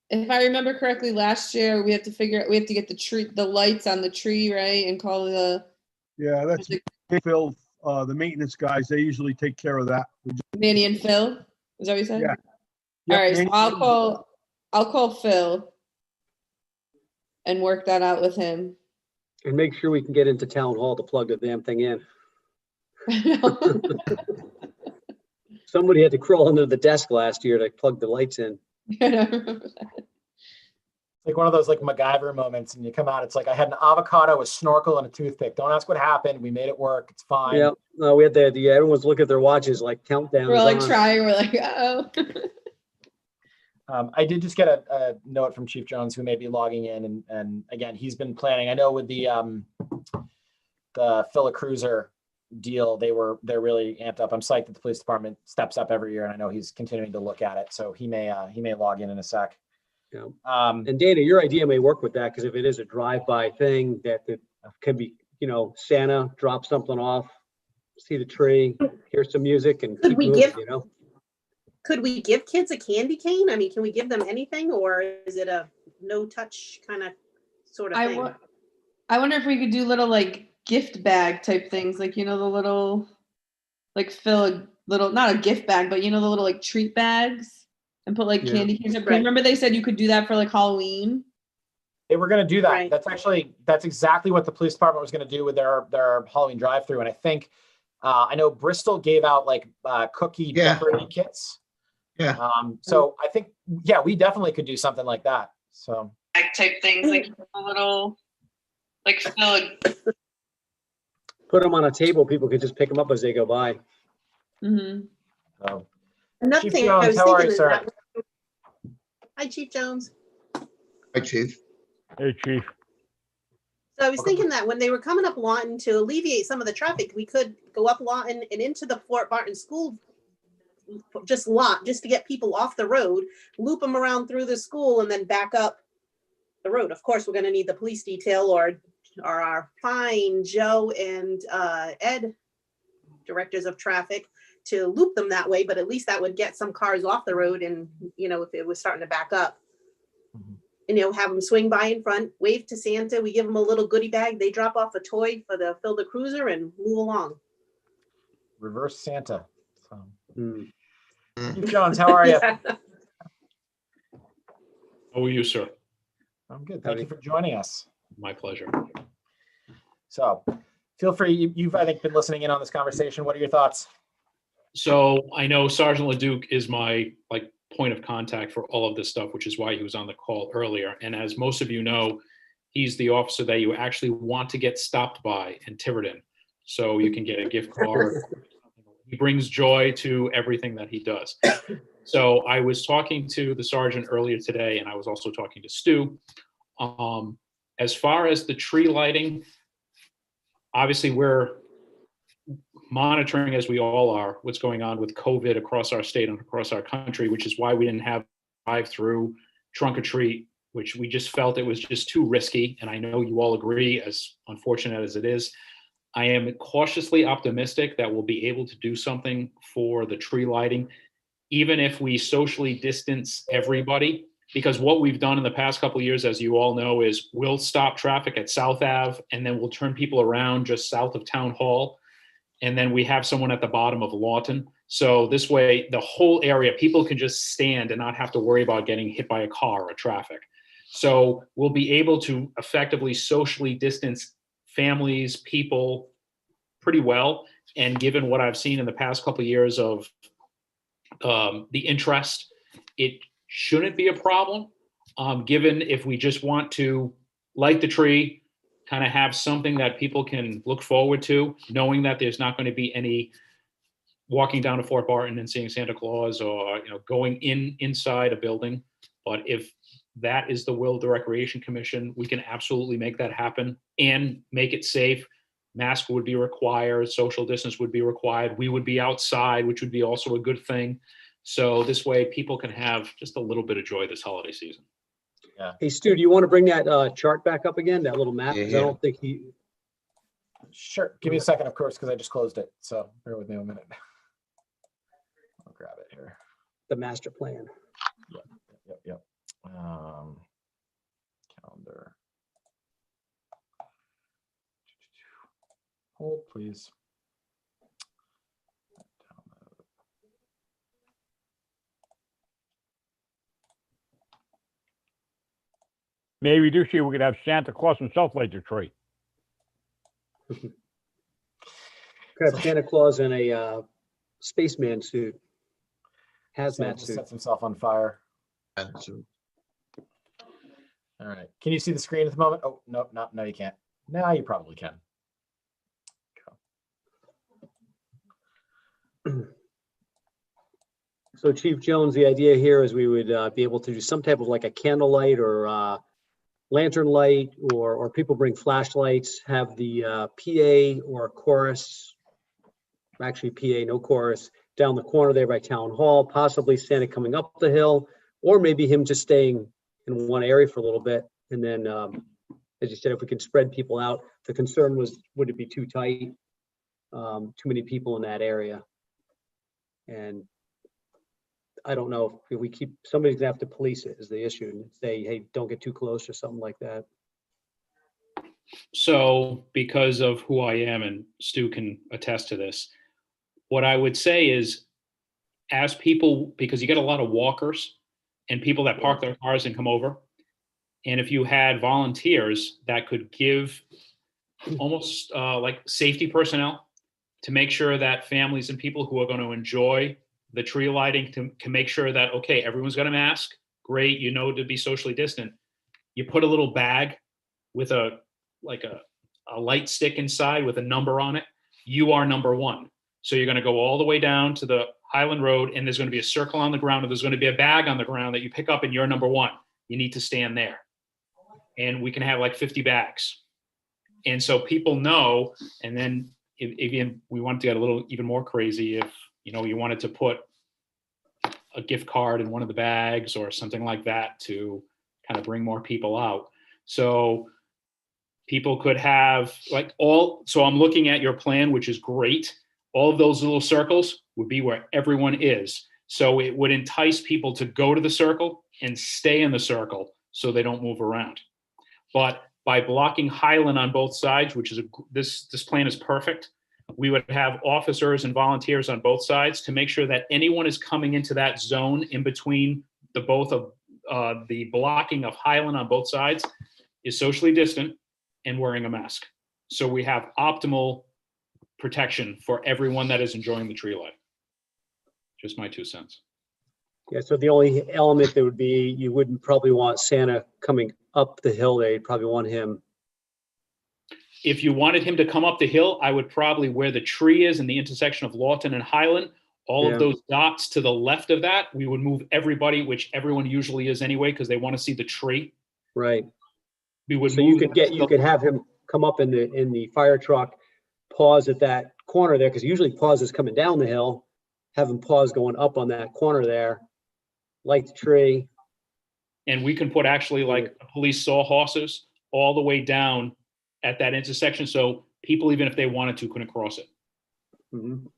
Speaker 8: if I remember correctly, last year we have to get the lights on the tree, right? And call
Speaker 5: Yeah, that's Phil, the maintenance guys. They usually take care of that.
Speaker 8: Manny and Phil. Is that what you said?
Speaker 5: Yeah.
Speaker 8: All right,
Speaker 5: Manny-
Speaker 8: so I'll call Phil and work that out with him.
Speaker 7: And make sure we can get into town hall to plug the damn thing in. Somebody had to crawl under the desk last year to plug the lights in.
Speaker 1: Like one of those like MacGyver moments, and you come out, it's like I had an avocado, a snorkel, and a toothpick. Don't ask what happened. We made it work. It's fine.
Speaker 7: Yeah, no, we had everyone's looking at their watches like countdown.
Speaker 8: We're like trying. We're like, oh.
Speaker 1: I did just get a note from Chief Jones, who may be logging in, and again, he's been planning. I know with the Phila Cruiser deal, they're really amped up. I'm psyched that the police department steps up every year, and I know he's continuing to look at it. So he may log in a sec.
Speaker 7: Yeah.
Speaker 1: And
Speaker 7: Dana, your idea may work with that, because if it is a drive-by thing that can be, Santa drop something off, see the tree, hear some music, and
Speaker 3: Could
Speaker 7: keep
Speaker 3: we
Speaker 7: moving,
Speaker 3: give- Could we give kids a candy cane? I mean, can we give them anything, or is it a no touch kind of sort of thing?
Speaker 8: I wonder if we could do little like gift bag type things, like the little, like fill a little, not a gift bag, but the little like treat bags, and put like candy canes.
Speaker 3: Right.
Speaker 8: Remember they said you could do that for like Halloween.
Speaker 1: they were going to do that.
Speaker 3: Right.
Speaker 1: That's exactly what the police department was going to do with their Halloween drive-through. And I think I know Bristol gave out like cookie decorating kits.
Speaker 4: Yeah.
Speaker 1: So I think, we definitely could do something like that. So
Speaker 8: Type things, like a little, like fill.
Speaker 7: put them on a table. People could just pick them up as they go by.
Speaker 8: Mm-hmm.
Speaker 3: Another
Speaker 1: Chief
Speaker 3: thing I
Speaker 1: Jones,
Speaker 3: was
Speaker 1: how are
Speaker 3: thinking
Speaker 1: you,
Speaker 3: is
Speaker 1: sir?
Speaker 3: that. Hi, Chief Jones.
Speaker 4: Hi, Chief.
Speaker 6: Hey, Chief.
Speaker 3: So I was thinking that when they were coming up Lawton to alleviate some of the traffic, we could go up Lawton and into the Fort Barton School, just to get people off the road, loop them around through the school, and then back up the road. Of course, we're going to need the police detail or our fine Joe and Ed, directors of traffic, to loop them that way. But at least that would get some cars off the road, and if it was starting to back up. And have them swing by in front, wave to Santa. We give them a little goodie bag. They drop off a toy for the Fill the Cruiser and move along.
Speaker 1: reverse Santa. So.
Speaker 7: Mm.
Speaker 1: Chief Jones, how are you?
Speaker 10: How are you, sir?
Speaker 1: I'm good. Thank you for joining us.
Speaker 10: My pleasure.
Speaker 1: So feel free. You've, I think, been listening in on this conversation. What are your thoughts?
Speaker 10: So I know Sergeant LeDuc is my point of contact for all of this stuff, which is why he was on the call earlier. And as most of you know, he's the officer that you actually want to get stopped by in Tiverton, so you can get a gift card. He brings joy to everything that he does. So I was talking to the sergeant earlier today, and I was also talking to Stu. As far as the tree lighting, obviously we're monitoring, as we all are, what's going on with COVID across our state and across our country, which is why we didn't have drive-through trunk or treat, which we just felt it was just too risky. And I know you all agree, as unfortunate as it is. I am cautiously optimistic that we'll be able to do something for the tree lighting, even if we socially distance everybody, because what we've done in the past couple of years, as you all know, is we'll stop traffic at South Ave, and then we'll turn people around just south of Town Hall. And then we have someone at the bottom of Lawton. So this way, the whole area, people can just stand and not have to worry about getting hit by a car or traffic. So we'll be able to effectively socially distance families, people pretty well. And given what I've seen in the past couple of years of the interest, it shouldn't be a problem. Given if we just want to light the tree, kind of have something that people can look forward to, knowing that there's not going to be any walking down to Fort Barton and seeing Santa Claus, or going inside a building. But if that is the will of the Recreation Commission, we can absolutely make that happen and make it safe. Mask would be required, social distance would be required. We would be outside, which would be also a good thing. So this way people can have just a little bit of joy this holiday season.
Speaker 1: Yeah.
Speaker 7: Hey, Stu, do you want to bring that chart back up again, that little map? 'Cause I
Speaker 4: Yeah.
Speaker 7: don't think he,
Speaker 1: Sure. Give me a second, of course, because I just closed it. So bear with me a minute. I'll grab it here.
Speaker 7: the master plan.
Speaker 1: Yep. Calendar. Hold, please.
Speaker 6: Maybe this year we could have Santa Claus himself light the tree.
Speaker 7: Could have Santa Claus in a spaceman suit,
Speaker 1: Santa
Speaker 7: hazmat
Speaker 1: just
Speaker 7: suit.
Speaker 1: sets himself on fire.
Speaker 4: So,
Speaker 1: All right. Can you see the screen at the moment? Oh, no, no, you can't. Now you probably can.
Speaker 7: So Chief Jones, the idea here is we would be able to do some type of like a candlelight or lantern light, or people bring flashlights, have the PA or chorus, actually PA, no chorus, down the corner there by Town Hall, possibly Santa coming up the hill, or maybe him just staying in one area for a little bit. And then, as you said, if we can spread people out, the concern was, would it be too tight? Too many people in that area. And I don't know if we keep, somebody's gonna have to police it is the issue, and say, hey, don't get too close or something like that.
Speaker 10: So because of who I am, and Stu can attest to this, what I would say is, as people, because you get a lot of walkers and people that park their cars and come over, and if you had volunteers that could give almost like safety personnel to make sure that families and people who are going to enjoy the tree lighting can make sure that, okay, everyone's got a mask, great, to be socially distant. You put a little bag with a light stick inside with a number on it. You are number one. So you're going to go all the way down to the Highland Road, and there's going to be a circle on the ground, and there's going to be a bag on the ground that you pick up, and you're number one. You need to stand there. And we can have like 50 bags. And so people know, and then if we want to get a little even more crazy, if you wanted to put a gift card in one of the bags or something like that to kind of bring more people out. So people could have so I'm looking at your plan, which is great. All of those little circles would be where everyone is. So it would entice people to go to the circle and stay in the circle so they don't move around. But by blocking Highland on both sides, which is this plan is perfect, we would have officers and volunteers on both sides to make sure that anyone is coming into that zone in between the blocking of Highland on both sides is socially distant and wearing a mask. So we have optimal protection for everyone that is enjoying the tree light. Just my 2 cents.
Speaker 7: Yeah, so the only element that would be, you wouldn't probably want Santa coming up the hill there. You'd probably want him.
Speaker 10: If you wanted him to come up the hill, I would probably where the tree is in the intersection of Lawton and Highland, all
Speaker 7: Yeah.
Speaker 10: of those dots to the left of that, we would move everybody, which everyone usually is anyway, because they want to see the tree.
Speaker 7: Right.
Speaker 10: We would
Speaker 7: So you
Speaker 10: move
Speaker 7: could
Speaker 10: them to
Speaker 7: you could have him come up in the fire truck, pause at that corner there, because usually pause is coming down the hill. Have him pause going up on that corner there, light the tree.
Speaker 10: and we can put actually like police sawhorses all the way down at that intersection, so people, even if they wanted to, couldn't cross it.
Speaker 7: Mhm.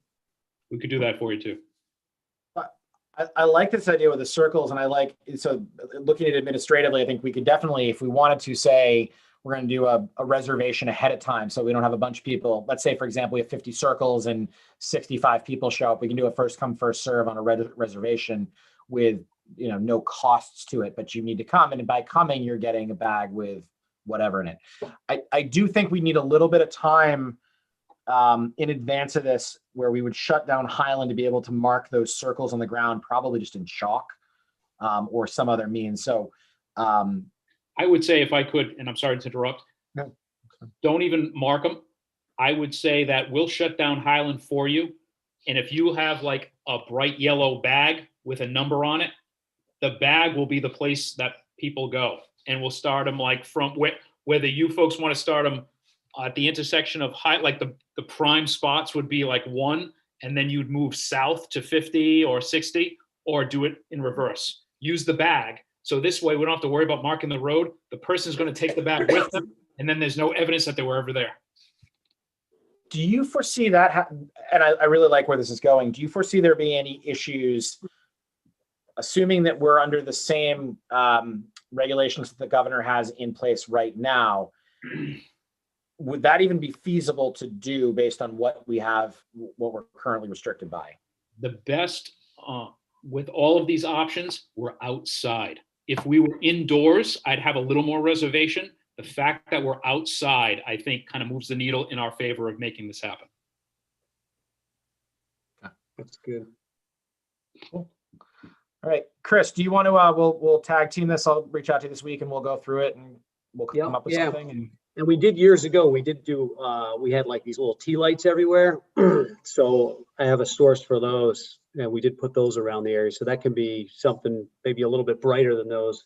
Speaker 10: We could do that for you too.
Speaker 1: I like this idea with the circles, and I like, so looking at it administratively, I think we could definitely, if we wanted to say, we're going to do a reservation ahead of time, so we don't have a bunch of people. Let's say, for example, we have 50 circles and 65 people show up. We can do a first come, first serve on a reservation with, no costs to it, but you need to come. And by coming, you're getting a bag with whatever in it. I do think we need a little bit of time in advance of this, where we would shut down Highland to be able to mark those circles on the ground, probably just in chalk or some other means. So
Speaker 10: I would say, if I could, and I'm sorry to interrupt,
Speaker 1: No.
Speaker 10: don't even mark them. I would say that we'll shut down Highland for you. And if you have like a bright yellow bag with a number on it, the bag will be the place that people go. And we'll start them like from whether you folks want to start them at the intersection of like the prime spots would be like 1, and then you'd move south to 50 or 60, or do it in reverse. Use the bag. So this way we don't have to worry about marking the road. The person's going to take the bag with them, and then there's no evidence that they were ever there.
Speaker 1: do you foresee that, and I really like where this is going, do you foresee there being any issues, assuming that we're under the same regulations that the governor has in place right now? Would that even be feasible to do based on what we have, what we're currently restricted by?
Speaker 10: The best with all of these options, we're outside. If we were indoors, I'd have a little more reservation. The fact that we're outside, I think, kind of moves the needle in our favor of making this happen.
Speaker 7: That's good.
Speaker 1: Cool. All right, Chris, do you want to, we'll tag team this. I'll reach out to you this week and we'll go through it and we'll come up with something.
Speaker 7: And we did years ago, we did do, we had like these little tea lights everywhere. So I have a source for those, and we did put those around the area. So that can be something maybe a little bit brighter than those.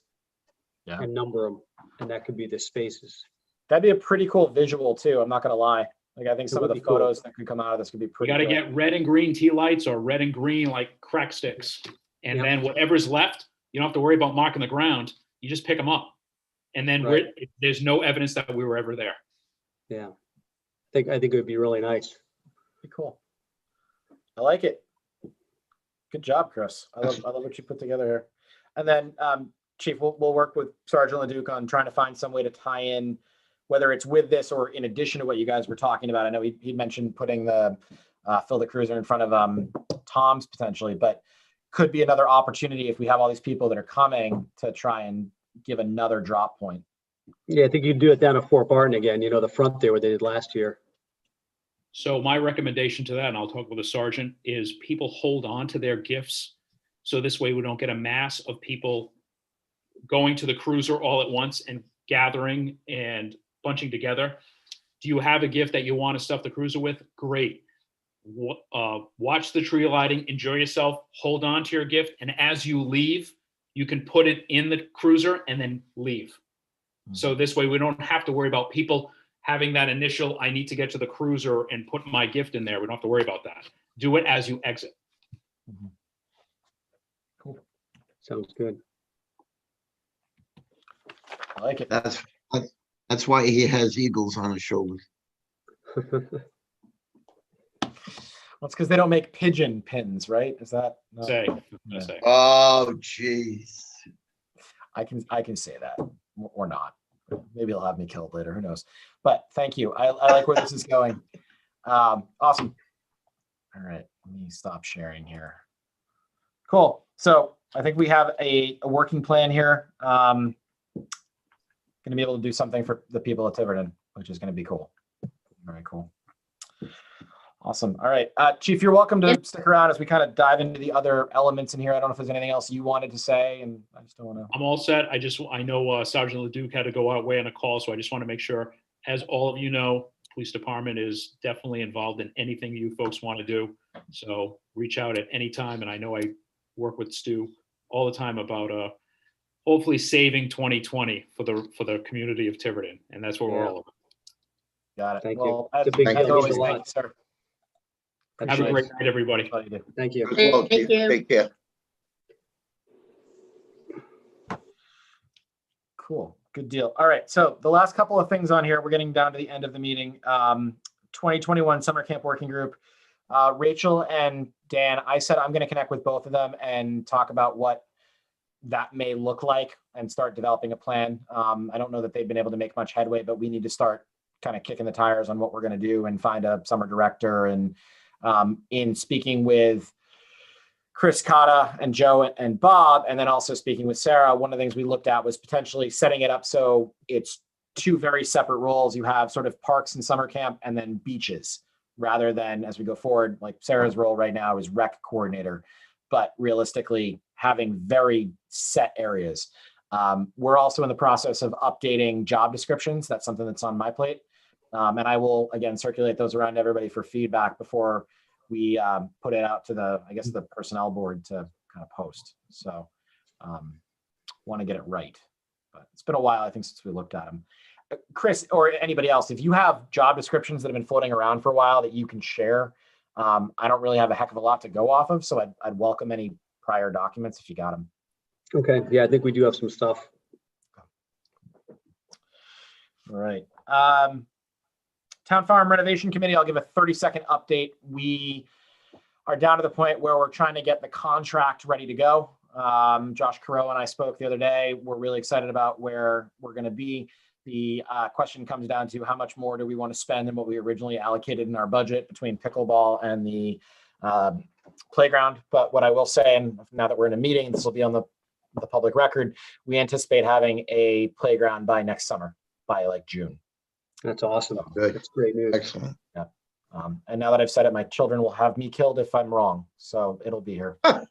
Speaker 1: Yeah.
Speaker 7: And number them, and that could be the spaces.
Speaker 1: That'd be a pretty cool visual too. I'm not gonna lie. Like, I think some of
Speaker 7: would
Speaker 1: the
Speaker 7: be cool.
Speaker 1: photos that could come out of this could be
Speaker 10: You
Speaker 1: pretty
Speaker 10: got to
Speaker 1: good.
Speaker 10: get red and green tea lights, or red and green like crack sticks. And
Speaker 7: Yep.
Speaker 10: then whatever's left, you don't have to worry about marking the ground. You just pick them up. And then
Speaker 7: Right.
Speaker 10: there's no evidence that we were ever there.
Speaker 7: Yeah. I think it would be really nice.
Speaker 1: Be cool. I like it. Good job, Chris. I love what you put together here. And then, Chief, we'll work with Sergeant LeDuc on trying to find some way to tie in, whether it's with this or in addition to what you guys were talking about. I know he mentioned putting the Fill the Cruiser in front of Tom's potentially, but could be another opportunity if we have all these people that are coming to try and give another drop point.
Speaker 7: Yeah, I think you'd do it down at Fort Barton again, the front there where they did last year.
Speaker 10: So my recommendation to that, and I'll talk with the sergeant, is people hold on to their gifts. So this way we don't get a mass of people going to the cruiser all at once and gathering and bunching together. Do you have a gift that you want to stuff the cruiser with? Great. Watch the tree lighting, enjoy yourself, hold on to your gift. And as you leave, you can put it in the cruiser and then leave. So this way we don't have to worry about people having that initial, I need to get to the cruiser and put my gift in there. We don't have to worry about that. Do it as you exit.
Speaker 1: Cool.
Speaker 7: Sounds good.
Speaker 1: I like it.
Speaker 4: That's why he has eagles on his shoulders.
Speaker 1: Well, it's because they don't make pigeon pins, right? Is that? No.
Speaker 10: Say.
Speaker 4: Oh, jeez.
Speaker 1: I can say that or not. Maybe he'll have me killed later. Who knows? But thank you. I like where this is going. Awesome. All right. Let me stop sharing here. Cool. So I think we have a working plan here. Going to be able to do something for the people of Tiverton, which is going to be cool. Very cool. Awesome. All right. Chief, you're welcome to stick around as we kind of dive into the other elements in here. I don't know if there's anything else you wanted to say, and I just don't want to.
Speaker 10: I'm all set. I know Sergeant Leduc had to go away on a call, so I just want to make sure, as all of you know, police department is definitely involved in anything you folks want to do. So reach out at any time. And I know I work with Stu all the time about hopefully saving 2020 for the community of Tiverton. And that's what we're all about.
Speaker 1: Got it.
Speaker 7: Thank
Speaker 1: Well,
Speaker 7: you.
Speaker 1: as,
Speaker 7: It's a big
Speaker 1: as
Speaker 7: deal.
Speaker 1: always,
Speaker 7: Means a
Speaker 1: thank
Speaker 7: lot.
Speaker 1: you, sir.
Speaker 10: Have a great night, everybody.
Speaker 1: That's all you did.
Speaker 7: Thank you.
Speaker 4: Well,
Speaker 3: Thank you.
Speaker 4: Take care.
Speaker 1: Cool. Good deal. All right. So the last couple of things on here, we're getting down to the end of the meeting. 2021 Summer Camp Working Group. Rachel and Dan, I said I'm going to connect with both of them and talk about what that may look like and start developing a plan. I don't know that they've been able to make much headway, but we need to start kind of kicking the tires on what we're going to do and find a summer director. And in speaking with Chris Cotta and Joe and Bob, and then also speaking with Sarah, one of the things we looked at was potentially setting it up so it's two very separate roles. You have sort of parks and summer camp and then beaches, rather than, as we go forward, like Sarah's role right now is rec coordinator, but realistically having very set areas. We're also in the process of updating job descriptions. That's something that's on my plate. And I will, again, circulate those around to everybody for feedback before we put it out to the personnel board to kind of post. So want to get it right, but it's been a while, I think, since we looked at them. Chris, or anybody else, if you have job descriptions that have been floating around for a while that you can share, I don't really have a heck of a lot to go off of, so I'd welcome any prior documents if you got them.
Speaker 7: Okay. Yeah, I think we do have some stuff.
Speaker 1: All right. Town Farm Renovation Committee, I'll give a 30-second update. We are down to the point where we're trying to get the contract ready to go. Josh Carroll and I spoke the other day. We're really excited about where we're going to be. The question comes down to how much more do we want to spend than what we originally allocated in our budget between pickleball and the playground. But what I will say, and now that we're in a meeting, this will be on the public record, we anticipate having a playground by next summer, by like June.
Speaker 7: That's awesome.
Speaker 4: Good.
Speaker 7: That's great news.
Speaker 4: Excellent.
Speaker 1: And now that I've said it, my children will have me killed if I'm wrong. So it'll be here. All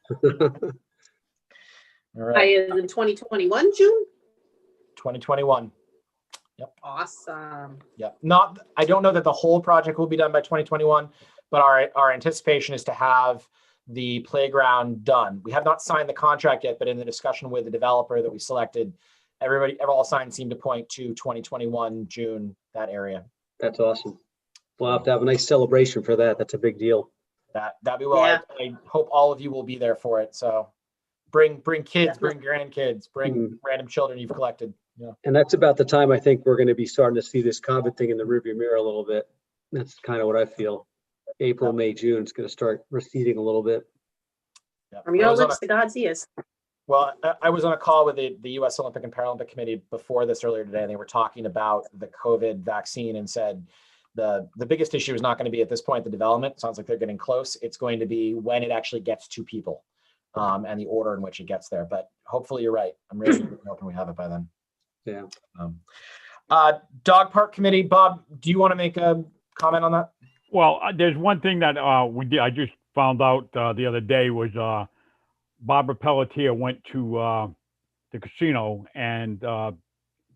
Speaker 1: right.
Speaker 3: Is in 2021 June.
Speaker 1: 2021.
Speaker 3: Awesome.
Speaker 1: Yep. I don't know that the whole project will be done by 2021, but our anticipation is to have the playground done. We have not signed the contract yet, but in the discussion with the developer that we selected, all signs seem to point to 2021 June, that area.
Speaker 7: That's awesome. We'll have to have a nice celebration for that. That's a big deal.
Speaker 1: That'd be well.
Speaker 3: Yeah.
Speaker 1: I hope all of you will be there for it. So bring kids, bring grandkids, bring random children you've collected. Yeah.
Speaker 7: And that's about the time I think we're going to be starting to see this COVID thing in the rearview mirror a little bit. That's kind of what I feel. April, May, June, it's going to start receding a little bit.
Speaker 1: Yeah.
Speaker 3: From your lips to God's ears.
Speaker 1: Well, I was on a call with the U.S. Olympic and Paralympic Committee before this earlier today, and they were talking about the COVID vaccine and said the biggest issue is not going to be at this point the development. Sounds like they're getting close. It's going to be when it actually gets to people and the order in which it gets there. But hopefully you're right. I'm really hoping we have it by then.
Speaker 7: Yeah.
Speaker 1: Dog Park Committee, Bob, do you want to make a comment on that?
Speaker 6: Well, there's one thing that we did. I just found out the other day was Barbara Pelletier went to the casino and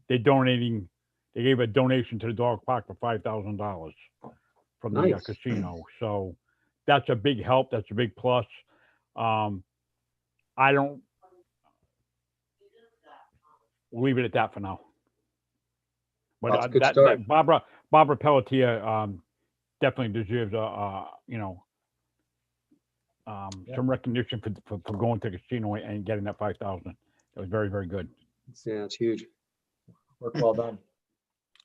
Speaker 6: they gave a donation to the dog park for $5,000 from the
Speaker 7: Nice.
Speaker 6: casino. So that's a big help. That's a big plus. We'll leave it at that for now. But
Speaker 7: That's a good start.
Speaker 6: Barbara Pelletier definitely deserves some recognition for going to the casino and getting that $5,000. That was very, very good.
Speaker 7: Yeah, it's huge.
Speaker 1: Work well done.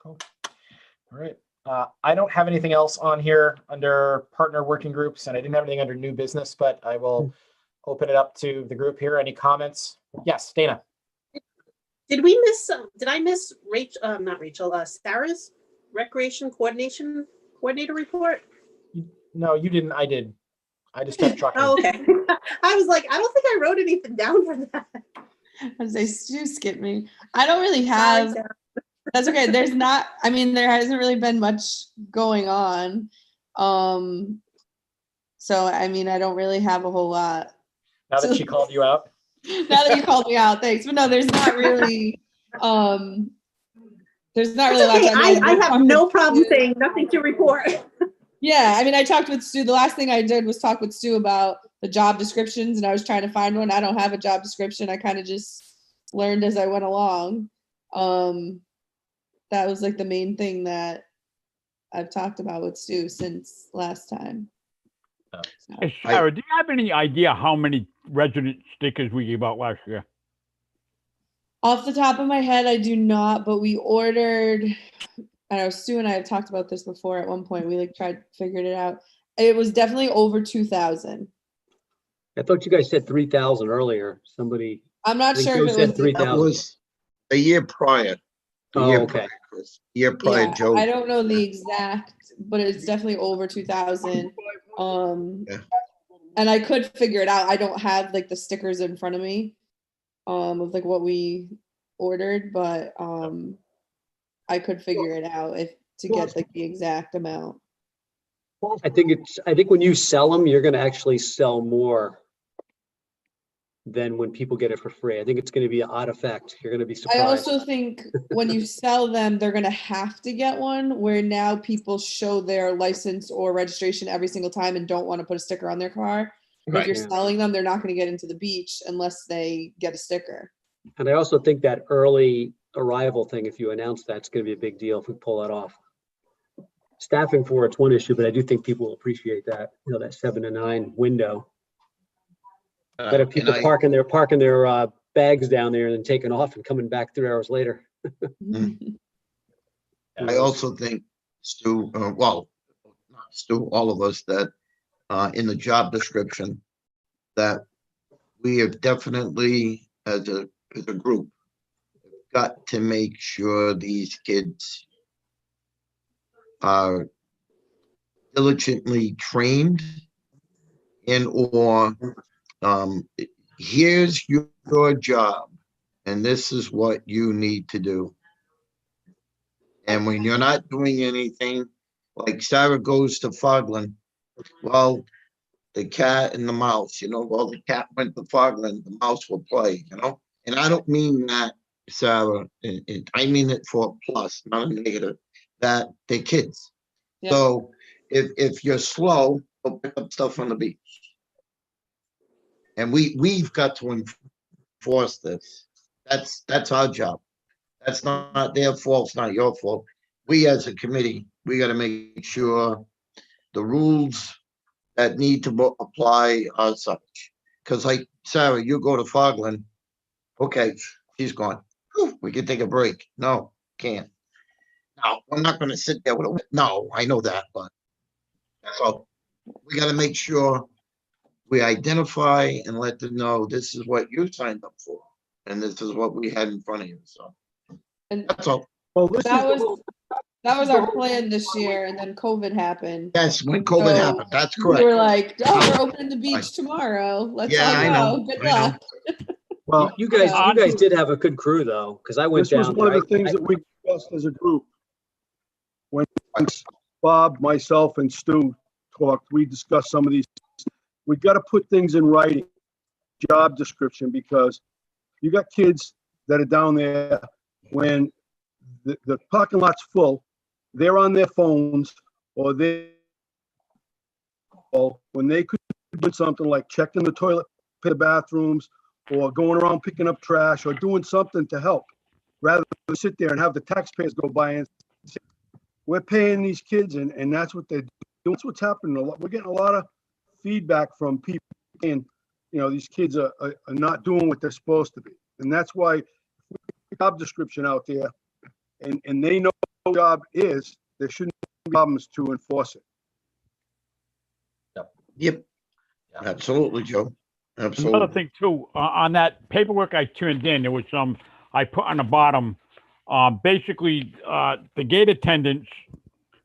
Speaker 1: Cool. All right. I don't have anything else on here under partner working groups, and I didn't have anything under new business, but I will open it up to the group here. Any comments? Yes, Dana.
Speaker 3: Did we miss? Did I miss Rachel? Not Rachel. Sarah's recreation coordinator report.
Speaker 1: No, you didn't. I did. I just kept trucking.
Speaker 3: Oh, okay. I was like, I don't think I wrote anything down for that.
Speaker 8: As they skip me. I don't really have. That's okay. There hasn't really been much going on. So, I mean, I don't really have a whole lot.
Speaker 1: Now that she called you out.
Speaker 8: Now that you called me out, thanks. But no, there's not really, there's not really
Speaker 3: That's okay.
Speaker 8: a lot.
Speaker 3: I have no problem saying nothing to report.
Speaker 8: Yeah, I mean, I talked with Stu. The last thing I did was talk with Stu about the job descriptions, and I was trying to find one. I don't have a job description. I kind of just learned as I went along. That was like the main thing that I've talked about with Stu since last time. So.
Speaker 6: Hey, Sarah, do you have any idea how many resident stickers we gave out last year?
Speaker 8: Off the top of my head, I do not, but we ordered, I know Stu and I have talked about this before at one point. We like tried figured it out. It was definitely over 2,000.
Speaker 7: I thought you guys said 3,000 earlier. Somebody.
Speaker 8: I'm not
Speaker 7: I think
Speaker 8: sure
Speaker 7: Joe
Speaker 8: if it
Speaker 7: said
Speaker 8: was
Speaker 7: 3,000.
Speaker 4: That was a year prior. A
Speaker 7: Oh,
Speaker 4: year
Speaker 7: okay.
Speaker 4: prior, Chris. Year prior,
Speaker 8: yeah,
Speaker 4: Joe.
Speaker 8: I don't know the exact, but it's definitely over 2,000.
Speaker 4: Yeah.
Speaker 8: And I could figure it out. I don't have like the stickers in front of me of like what we ordered, but I could figure it out if to get like the exact amount.
Speaker 7: I think when you sell them, you're going to actually sell more than when people get it for free. I think it's going to be an odd effect. You're going to be surprised.
Speaker 8: I also think when you sell them, they're going to have to get one, where now people show their license or registration every single time and don't want to put a sticker on their car. And
Speaker 4: Right.
Speaker 8: if you're selling them, they're not going to get into the beach unless they get a sticker.
Speaker 7: And I also think that early arrival thing, if you announce that, it's going to be a big deal if we pull that off. Staffing for it's one issue, but I do think people will appreciate that, you know, that 7 to 9 window. But if people parking their bags down there and then taking off and coming back 3 hours later.
Speaker 4: I also think, Stu, well, not Stu, all of us, that in the job description, that we have definitely, as a group, got to make sure these kids are diligently trained and or here's your job and this is what you need to do. And when you're not doing anything, like Sarah goes to Fogland, well, the cat and the mouse, you know, well, the cat went to Fogland, the mouse will play, you know? And I don't mean that, Sarah, I mean it for a plus, not a negative, that they're kids.
Speaker 8: Yep.
Speaker 4: So if you're slow, go pick up stuff on the beach. And we've got to enforce this. That's our job. That's not their fault, it's not your fault. We as a committee, we got to make sure the rules that need to apply are such. Because like Sarah, you go to Fogland, okay, she's gone. Whew, we can take a break. No, can't. No, I'm not going to sit there with a, no, I know that, but that's all. We got to make sure we identify and let them know this is what you signed up for. And this is what we had in front of you. So
Speaker 8: And
Speaker 4: that's all.
Speaker 5: Well, this
Speaker 8: that was our plan this year, and then COVID happened.
Speaker 4: Yes, when COVID
Speaker 8: So,
Speaker 4: happened, that's
Speaker 8: We
Speaker 4: correct.
Speaker 8: were like, oh, we're opening the beach tomorrow. Let's
Speaker 4: Yeah, I
Speaker 8: all
Speaker 4: know,
Speaker 8: go. Good
Speaker 4: I know.
Speaker 8: luck.
Speaker 5: well,
Speaker 7: You guys did have a good crew though, because I went
Speaker 5: this was
Speaker 7: down
Speaker 5: one of
Speaker 7: there.
Speaker 5: the things that we discussed as a group. When Bob, myself, and Stu talked, we discussed some of these. We got to put things in writing, job description, because you got kids that are down there when the parking lot's full, they're on their phones, or when they could do something like checking the toilet, the bathrooms, or going around picking up trash, or doing something to help, rather than sit there and have the taxpayers go by and say, we're paying these kids, and that's what they're doing. That's what's happening a lot. We're getting a lot of feedback from people, and these kids are not doing what they're supposed to be, and that's why job description out there, and they know what the job is. There shouldn't be problems to enforce it.
Speaker 4: Yep. Absolutely, Joe. Absolutely.
Speaker 6: Another thing too, on that paperwork I turned in, there was some, I put on the bottom, basically, the gate attendants,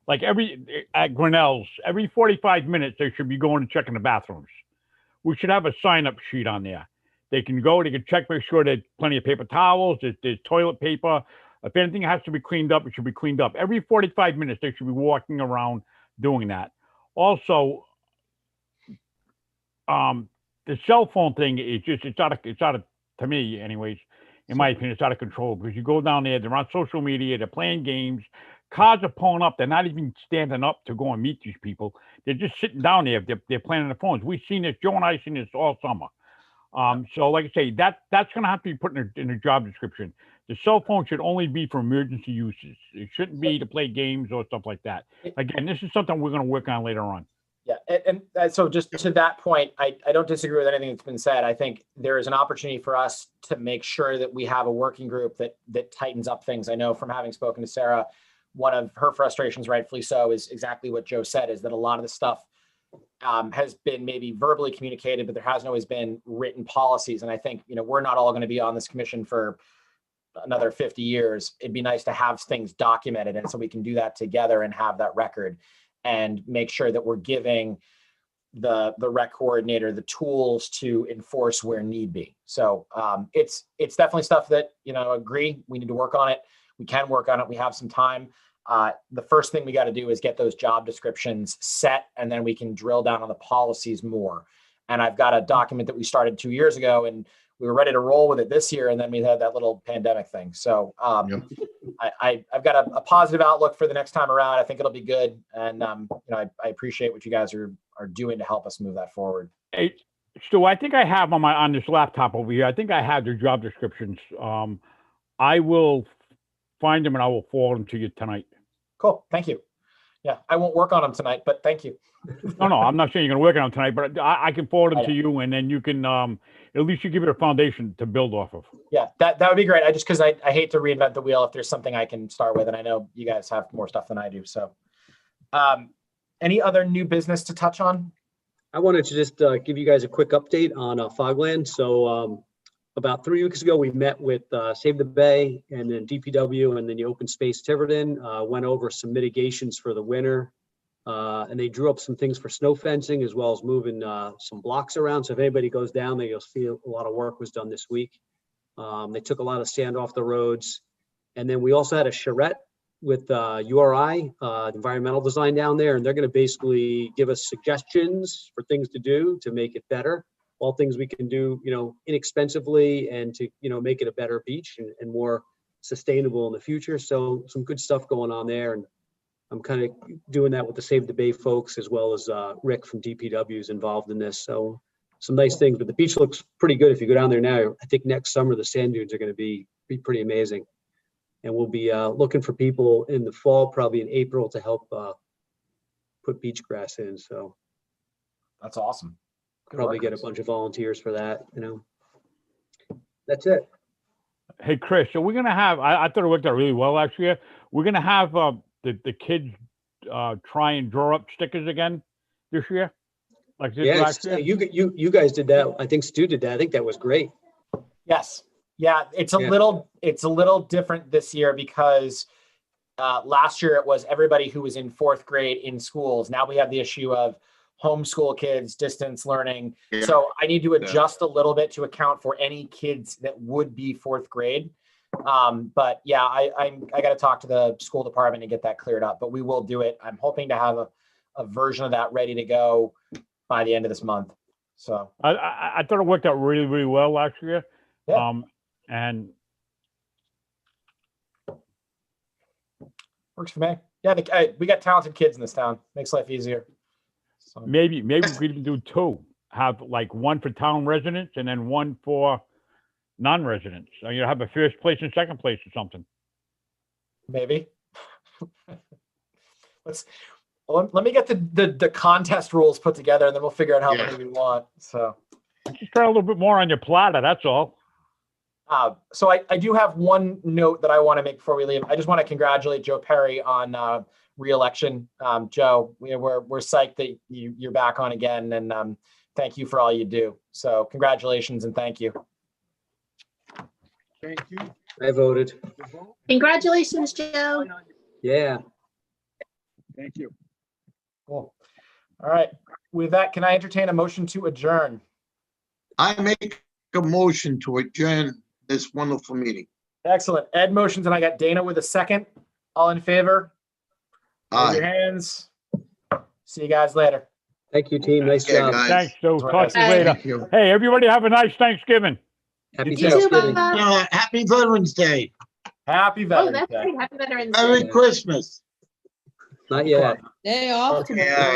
Speaker 6: like at Grinnell's, every 45 minutes, they should be going and checking the bathrooms. We should have a sign-up sheet on there. They can go, they can check, make sure there's plenty of paper towels, there's toilet paper. If anything has to be cleaned up, it should be cleaned up. Every 45 minutes, they should be walking around doing that. Also, the cell phone thing is just, it's out of, to me anyways, in my opinion, it's out of control because you go down there, they're on social media, they're playing games, cars are pulling up, they're not even standing up to go and meet these people. They're just sitting down there, they're playing on the phones. We've seen this, Joe and I seen this all summer. So like I say, that's gonna have to be put in a job description. The cell phone should only be for emergency uses. It shouldn't be to play games or stuff like that. Again, this is something we're gonna work on later on.
Speaker 1: Yeah, and so just to that point, I don't disagree with anything that's been said. I think there is an opportunity for us to make sure that we have a working group that tightens up things. I know from having spoken to Sarah, one of her frustrations, rightfully so, is exactly what Joe said, is that a lot of the stuff has been maybe verbally communicated, but there hasn't always been written policies. And I think, we're not all going to be on this commission for another 50 years. It'd be nice to have things documented, and so we can do that together and have that record and make sure that we're giving the rec coordinator the tools to enforce where need be. So it's definitely stuff that, agree, we need to work on it. We can work on it. We have some time. The first thing we got to do is get those job descriptions set, and then we can drill down on the policies more. And I've got a document that we started 2 years ago, and we were ready to roll with it this year, and then we had that little pandemic thing. So I've got a positive outlook for the next time around. I think it'll be good, and I appreciate what you guys are doing to help us move that forward.
Speaker 6: Hey, Stu, I think I have on this laptop over here, I think I have the job descriptions. I will find them and I will forward them to you tonight.
Speaker 1: Cool, thank you. Yeah, I won't work on them tonight, but thank you.
Speaker 6: No, I'm not saying you're going to work on them tonight, but I can forward them to you, and then you can at least you give it a foundation to build off of.
Speaker 1: Yeah, that would be great. Because I hate to reinvent the wheel if there's something I can start with, and I know you guys have more stuff than I do. So, any other new business to touch on?
Speaker 7: I wanted to just give you guys a quick update on Fogland. So about 3 weeks ago, we met with Save the Bay and then DPW and then the Open Space Tiverton, went over some mitigations for the winter. And they drew up some things for snow fencing as well as moving some blocks around. So if anybody goes down there, you'll see a lot of work was done this week. They took a lot of sand off the roads. And then we also had a charrette with URI, environmental design down there. And they're going to basically give us suggestions for things to do to make it better. All things we can do, inexpensively and to, make it a better beach and more sustainable in the future. So some good stuff going on there. And I'm kind of doing that with the Save the Bay folks, as well as Rick from DPW is involved in this. So some nice things, but the beach looks pretty good. If you go down there now, I think next summer, the sand dunes are going to be pretty amazing. And we'll be looking for people in the fall, probably in April, to help put beach grass in. So
Speaker 1: that's awesome. Good
Speaker 7: probably
Speaker 1: work,
Speaker 7: get a bunch of volunteers for that, That's it.
Speaker 6: Hey, Chris, so we're going to have, I thought it worked out really well last year. We're going to have the kids try and draw up stickers again this year, like this last year.
Speaker 7: You guys did that. I think Stu did that. I think that was great.
Speaker 1: Yes. Yeah, it's a little different this year because last year it was everybody who was in fourth grade in schools. Now we have the issue of homeschool kids, distance learning. Yeah. So I need to adjust a little bit to account for any kids that would be fourth grade. But yeah, I got to talk to the school department and get that cleared up, but we will do it. I'm hoping to have a version of that ready to go by the end of this month. So
Speaker 6: I thought it worked out really, really well last year.
Speaker 1: Yeah.
Speaker 6: And
Speaker 1: works for me. Yeah. We got talented kids in this town. Makes life easier. So.
Speaker 6: Maybe we could even do two. Have like one for town residents and then one for non-residents. So you have a first place and second place or something.
Speaker 1: Maybe. Let me get the contest rules put together, and then we'll figure out how many we want. So
Speaker 6: just try a little bit more on your platter. That's all.
Speaker 1: So I do have one note that I want to make before we leave. I just want to congratulate Joe Perry on re-election. Joe, we're psyched that you're back on again, and thank you for all you do. So congratulations and thank you.
Speaker 5: Thank you.
Speaker 7: I voted.
Speaker 3: Congratulations, Joe.
Speaker 7: Yeah.
Speaker 5: Thank you.
Speaker 1: Cool. All right. With that, can I entertain a motion to adjourn?
Speaker 4: I make a motion to adjourn this wonderful meeting.
Speaker 1: Excellent. Ed motions, and I got Dana with a second. All in favor? Raise your hands. See you guys later.
Speaker 7: Thank you, team. Nice
Speaker 4: Yeah,
Speaker 7: job.
Speaker 4: guys.
Speaker 6: Thanks, Joe.
Speaker 1: That's
Speaker 6: Talk to you
Speaker 3: right.
Speaker 6: later.
Speaker 4: Thank you.
Speaker 6: Hey, everybody have a nice Thanksgiving.
Speaker 7: Happy
Speaker 1: You
Speaker 3: You too,
Speaker 7: Thanksgiving.
Speaker 3: Bob.
Speaker 4: Happy Veterans Day.
Speaker 1: Happy
Speaker 3: Oh,
Speaker 1: Veterans
Speaker 3: that's
Speaker 1: Day.
Speaker 3: right. Happy Veterans
Speaker 4: Merry
Speaker 3: Day.
Speaker 4: Christmas.
Speaker 7: Not yet.
Speaker 8: Day off
Speaker 1: Okay.
Speaker 8: tomorrow.
Speaker 4: Yeah.